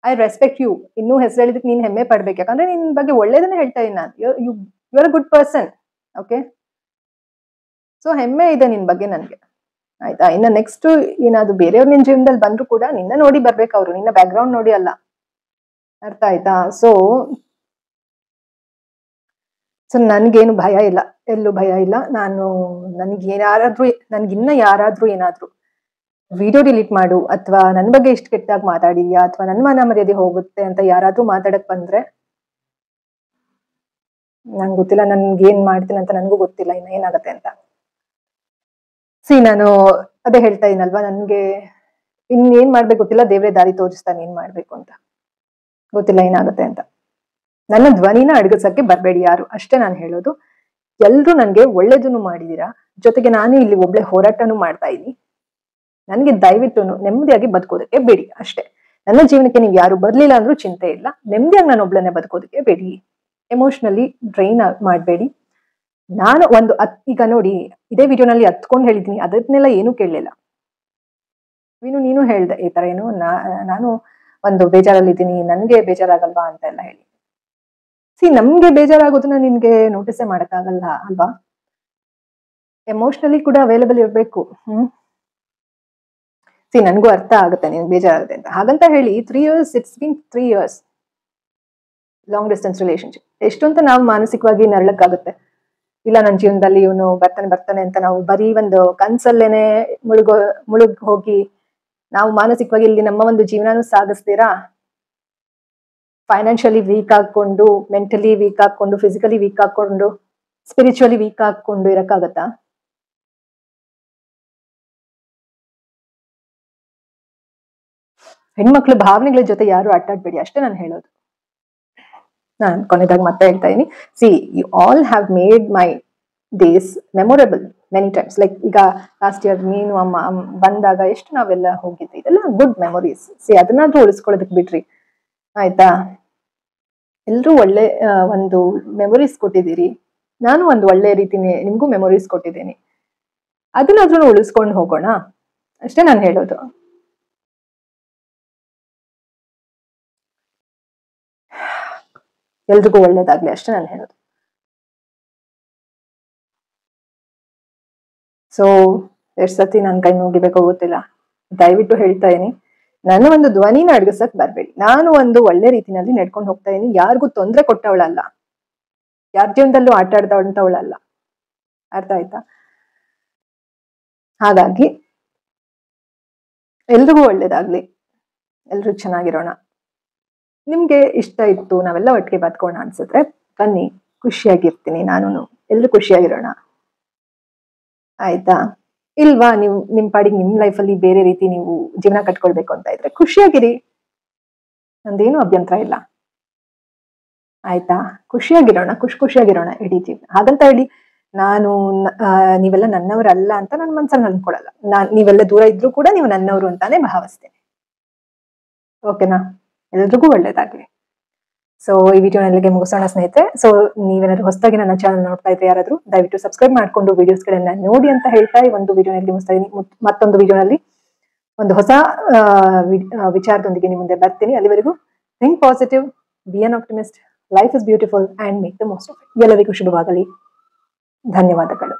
I respect you. ಇನ್ನೂ ಹೆಸರು ಹೇಳಿದಕ್ಕೆ ನೀನ್ ಹೆಮ್ಮೆ ಪಡ್ಬೇಕು, ಯಾಕಂದ್ರೆ ನಿನ್ ಬಗ್ಗೆ ಒಳ್ಳೇದನ್ನೇ ಹೇಳ್ತಾ ಇದ್ದೀನಿ ನಾನು. You are a good person. Okay, so ಹೆಮ್ಮೆ ಇದೆ ನಿನ್ ಬಗ್ಗೆ ನನ್ಗೆ. ಆಯ್ತಾ? ಇನ್ನ ನೆಕ್ಸ್ಟ್ ಏನಾದ್ರು ಬೇರೆಯವ್ರು ನಿನ್ ಜೀವನದಲ್ಲಿ ಬಂದ್ರು ಕೂಡ ನಿನ್ನ ನೋಡಿ ಬರ್ಬೇಕು, ಅವ್ರು ನಿನ್ನ ಬ್ಯಾಕ್ ಗ್ರೌಂಡ್ ನೋಡಿ ಅಲ್ಲ. ಅರ್ಥ ಆಯ್ತಾ? ಸೊ ನನ್ಗೇನು ಭಯ ಇಲ್ಲ, ಎಲ್ಲೂ ಭಯ ಇಲ್ಲ. ನನ್ಗಿನ್ನ ಯಾರಾದ್ರೂ ಏನಾದ್ರು ವಿಡಿಯೋ ಡಿಲೀಟ್ ಮಾಡು, ಅಥವಾ ನನ್ ಬಗ್ಗೆ ಇಷ್ಟು ಕೆಟ್ಟಾಗಿ ಮಾತಾಡಿದ್ಯಾ, ಅಥವಾ ನನ್ ಮಾನ ಮರ್ಯಾದೆ ಹೋಗುತ್ತೆ ಅಂತ ಯಾರಾದ್ರೂ ಮಾತಾಡಕ್ ಬಂದ್ರೆ, ನಂಗೆ ಗೊತ್ತಿಲ್ಲ ನನ್ಗೇನ್ ಮಾಡ್ತೀನಿ ಅಂತ, ನನ್ಗೂ ಗೊತ್ತಿಲ್ಲ ಇನ್ನ ಏನಾಗತ್ತೆ ಅಂತ. ನಾನು ಅದೇ ಹೇಳ್ತಾ ಇದೀನಲ್ವಾ, ನನ್ಗೆ ಇನ್ನೇನ್ ಮಾಡ್ಬೇಕು ಗೊತ್ತಿಲ್ಲ, ದೇವ್ರೆ ದಾರಿ ತೋರಿಸ್ತಾನೆ ಏನ್ ಮಾಡ್ಬೇಕು ಅಂತ. ಗೊತ್ತಿಲ್ಲ ಏನಾಗುತ್ತೆ ಅಂತ. ನನ್ನ ಧ್ವನಿನ ಅಡಗಿಸಕ್ಕೆ ಬರ್ಬೇಡಿ ಯಾರು, ಅಷ್ಟೇ ನಾನು ಹೇಳೋದು. ಎಲ್ರು ನನ್ಗೆ ಒಳ್ಳೇದನ್ನು ಮಾಡಿದೀರಾ, ಜೊತೆಗೆ ನಾನು ಇಲ್ಲಿ ಒಬ್ಳೆ ಹೋರಾಟನೂ ಮಾಡ್ತಾ ಇದೀನಿ. ನನ್ಗೆ ದಯವಿಟ್ಟು ನೆಮ್ಮದಿಯಾಗಿ ಬದುಕೋದಕ್ಕೆ ಬೇಡಿ ಅಷ್ಟೇ. ನನ್ನ ಜೀವನಕ್ಕೆ ನೀವು ಯಾರು ಬರ್ಲಿಲ್ಲ ಅಂದ್ರೂ ಚಿಂತೆ ಇಲ್ಲ, ನೆಮ್ಮದಿಯಾಗಿ ನಾನು ಒಬ್ಳನ್ನೇ ಬದುಕೋದಕ್ಕೆ ಬೇಡಿ. ಎಮೋಷನಲಿ ಡ್ರೈನ್ ಮಾಡಬೇಡಿ. ನಾನು ಈಗ ನೋಡಿ, ಇದೇ ವಿಡಿಯೋನಲ್ಲಿ ಹತ್ಕೊಂಡು ಹೇಳಿದೀನಿ, ಅದನ್ನೆಲ್ಲ ಏನೂ ಕೇಳಲಿಲ್ಲ. ನೀನು ಹೇಳ್ದೆ ಈ ತರ ಏನು ನಾನು ಒಂದು ಬೇಜಾರಲ್ಲಿದ್ದೀನಿ, ನನ್ಗೆ ಬೇಜಾರಾಗಲ್ವಾ ಅಂತ ಎಲ್ಲ ಹೇಳಿ. ನಮ್ಗೆ ಬೇಜಾರಾಗೋದನ್ನ ನಿನ್ಗೆ ನೋಟಿಸೇ ಮಾಡಕ್ಕಾಗಲ್ಲ ಅಲ್ವಾ? ಎಮೋಷನಲಿ ಕೂಡ ಅವೈಲೇಬಲ್ ಇರ್ಬೇಕು. ನನ್ಗೂ ಅರ್ಥ ಆಗುತ್ತೆ ನಿನ್ಗೆ ಬೇಜಾರಾಗುತ್ತೆ ಅಂತ. ಹಾಗಂತ ಹೇಳಿ 3 years, it's been 3 years long distance relationship. ಎಷ್ಟು ಅಂತ ನಾವು ಮಾನಸಿಕವಾಗಿ ನರಳಕ್ಕಾಗುತ್ತೆ? ಇಲ್ಲ, ನನ್ನ ಜೀವನದಲ್ಲಿ ಇವನು ಬರ್ತಾನೆ ಅಂತ ನಾವು ಬರೀ ಒಂದು ಕನ್ಸಲ್ಲೇನೆ ಮುಳುಗ್ ಹೋಗಿ ನಾವು ಮಾನಸಿಕವಾಗಿ ಇಲ್ಲಿ ನಮ್ಮ ಒಂದು ಜೀವನನೂ ಸಾಗಿಸ್ತೀರಾ, ಫೈನಾನ್ಷಿಯಲಿ ವೀಕ್ ಆಗ್ಕೊಂಡು, ಮೆಂಟಲಿ ವೀಕ್ ಆಗ್ಕೊಂಡು, ಫಿಸಿಕಲಿ ವೀಕ್ ಆಗ್ಕೊಂಡು, ಸ್ಪಿರಿಚುವಲಿ ವೀಕ್ ಆಗ್ಕೊಂಡು ಇರಕ್ಕಾಗತ್ತಾ? ಹೆಣ್ಮಕ್ಳು ಭಾವನೆಗಳ ಜೊತೆ ಯಾರು ಆಟಾಡ್ಬೇಡಿ ಅಷ್ಟೇ ನಾನು ಹೇಳೋದು. ನಾನು ಕೊನೆದಾಗ ಮತ್ತೆ ಹೇಳ್ತಾ ಇದೀನಿ, you all have made my days memorable many times. Like ಈಗ ಲಾಸ್ಟ್ ಇಯರ್ ನೀನು ಅಮ್ಮ ಬಂದಾಗ ಎಷ್ಟು ನಾವೆಲ್ಲ ಹೋಗಿದ್ವಿ, ಇದೆಲ್ಲ ಗುಡ್ ಮೆಮೊರೀಸ್. ಅದನ್ನಾದ್ರೂ ಉಳಿಸ್ಕೊಳ್ಳೋದಕ್ಕೆ ಬಿಡ್ರಿ ಆಯ್ತಾ? ಎಲ್ರೂ ಒಳ್ಳೆ ಒಂದು ಮೆಮೊರೀಸ್ ಕೊಟ್ಟಿದ್ದೀರಿ, ನಾನು ಒಂದು ಒಳ್ಳೆ ರೀತಿನೇ ನಿಮ್ಗೂ ಮೆಮೊರೀಸ್ ಕೊಟ್ಟಿದ್ದೀನಿ, ಅದನ್ನಾದ್ರೂ ಉಳಿಸ್ಕೊಂಡು ಹೋಗೋಣ ಅಷ್ಟೇ ನಾನು ಹೇಳೋದು. ಎಲ್ರಿಗೂ ಒಳ್ಳೇದಾಗ್ಲಿ ಅಷ್ಟೇ ನಾನು ಹೇಳೋದು. ಸೊ ಎಷ್ಟು ಸತಿ ನನ್ನ ಕೈ ಮುಗಿಬೇಕೋ ಗೊತ್ತಿಲ್ಲ, ದಯವಿಟ್ಟು ಹೇಳ್ತಾ ಇದೀನಿ, ನನ್ನ ಒಂದು ಧ್ವನಿನ ಅಡಗಿಸಕ್ ಬರ್ಬೇಡಿ. ನಾನು ಒಂದು ಒಳ್ಳೆ ರೀತಿನಲ್ಲಿ ನಡ್ಕೊಂಡು ಹೋಗ್ತಾ ಇದೀನಿ, ಯಾರಿಗೂ ತೊಂದರೆ ಕೊಟ್ಟವಳಲ್ಲ, ಯಾರ ಜೀವನದಲ್ಲೂ ಆಟ ಆಡ್ದವಂತವಳಲ್ಲ. ಅರ್ಥ ಆಯ್ತಾ? ಹಾಗಾಗಿ ಎಲ್ರಿಗೂ ಒಳ್ಳೇದಾಗ್ಲಿ, ಎಲ್ರು ಚೆನ್ನಾಗಿರೋಣ. ನಿಮ್ಗೆ ಇಷ್ಟ ಇತ್ತು ನಾವೆಲ್ಲ ಒಟ್ಟಿಗೆ ಬದ್ಕೋಣ ಅನ್ಸಿದ್ರೆ ಬನ್ನಿ, ಖುಷಿಯಾಗಿರ್ತೀನಿ ನಾನು, ಎಲ್ರು ಖುಷಿಯಾಗಿರೋಣ. ಆಯ್ತಾ? ಇಲ್ವಾ ನಿಮ್ ಪಾಡಿಗೆ ನಿಮ್ ಲೈಫಲ್ಲಿ ಬೇರೆ ರೀತಿ ನೀವು ಜೀವನ ಕಟ್ಕೊಳ್ಬೇಕು ಅಂತ ಇದ್ರೆ ಖುಷಿಯಾಗಿರಿ, ನಂದೇನು ಅಭ್ಯಂತರ ಇಲ್ಲ. ಆಯ್ತಾ? ಖುಷಿಯಾಗಿರೋಣ, ಖುಷಿಯಾಗಿರೋಣ ಇಡೀ ಜೀವನ. ಹಾಗಂತ ಹೇಳಿ ನಾನು ನೀವೆಲ್ಲ ನನ್ನವರಲ್ಲ ಅಂತ ನನ್ನ ಮನ್ಸಲ್ಲಿ ಅನ್ಕೊಳಲ್ಲ. ನೀವೆಲ್ಲ ದೂರ ಇದ್ರೂ ಕೂಡ ನೀವು ನನ್ನವರು ಅಂತಾನೆ ಭಾವಿಸ್ತೇನೆ. ಓಕೆನಾ? ಎಲ್ರಿಗೂ ಒಳ್ಳೇದಾಗ್ಲಿ. ಸೊ ಈ ವಿಡಿಯೋನಲ್ಲಿಗೆ ಮುಗಿಸೋಣ ಸ್ನೇಹಿತರೆ. ಸೊ ನೀವೇನಾದ್ರು ಹೊಸದಾಗಿ ನನ್ನ ಚಾನಲ್ ನೋಡ್ತಾ ಇದ್ರೆ ಯಾರಾದ್ರೂ ದಯವಿಟ್ಟು ಸಬ್ಸ್ಕ್ರೈಬ್ ಮಾಡ್ಕೊಂಡು ವಿಡಿಯೋಸ್ಗಳನ್ನ ನೋಡಿ ಅಂತ ಹೇಳ್ತಾ ಈ ಒಂದು ವಿಡಿಯೋನಲ್ಲಿ ಮುಗಿಸ್ತಾ ಇದೀನಿ. ಮತ್ತೊಂದು ವಿಡಿಯೋನಲ್ಲಿ ಒಂದು ಹೊಸ ವಿಚಾರದೊಂದಿಗೆ ನಿಮ್ಮ ಮುಂದೆ ಬರ್ತೀನಿ. ಅಲ್ಲಿವರೆಗೂ think positive, be an optimist, life is beautiful and make the most of it. ಎಲ್ಲರಿಗೂ ಶುಭವಾಗಲಿ. ಧನ್ಯವಾದಗಳು.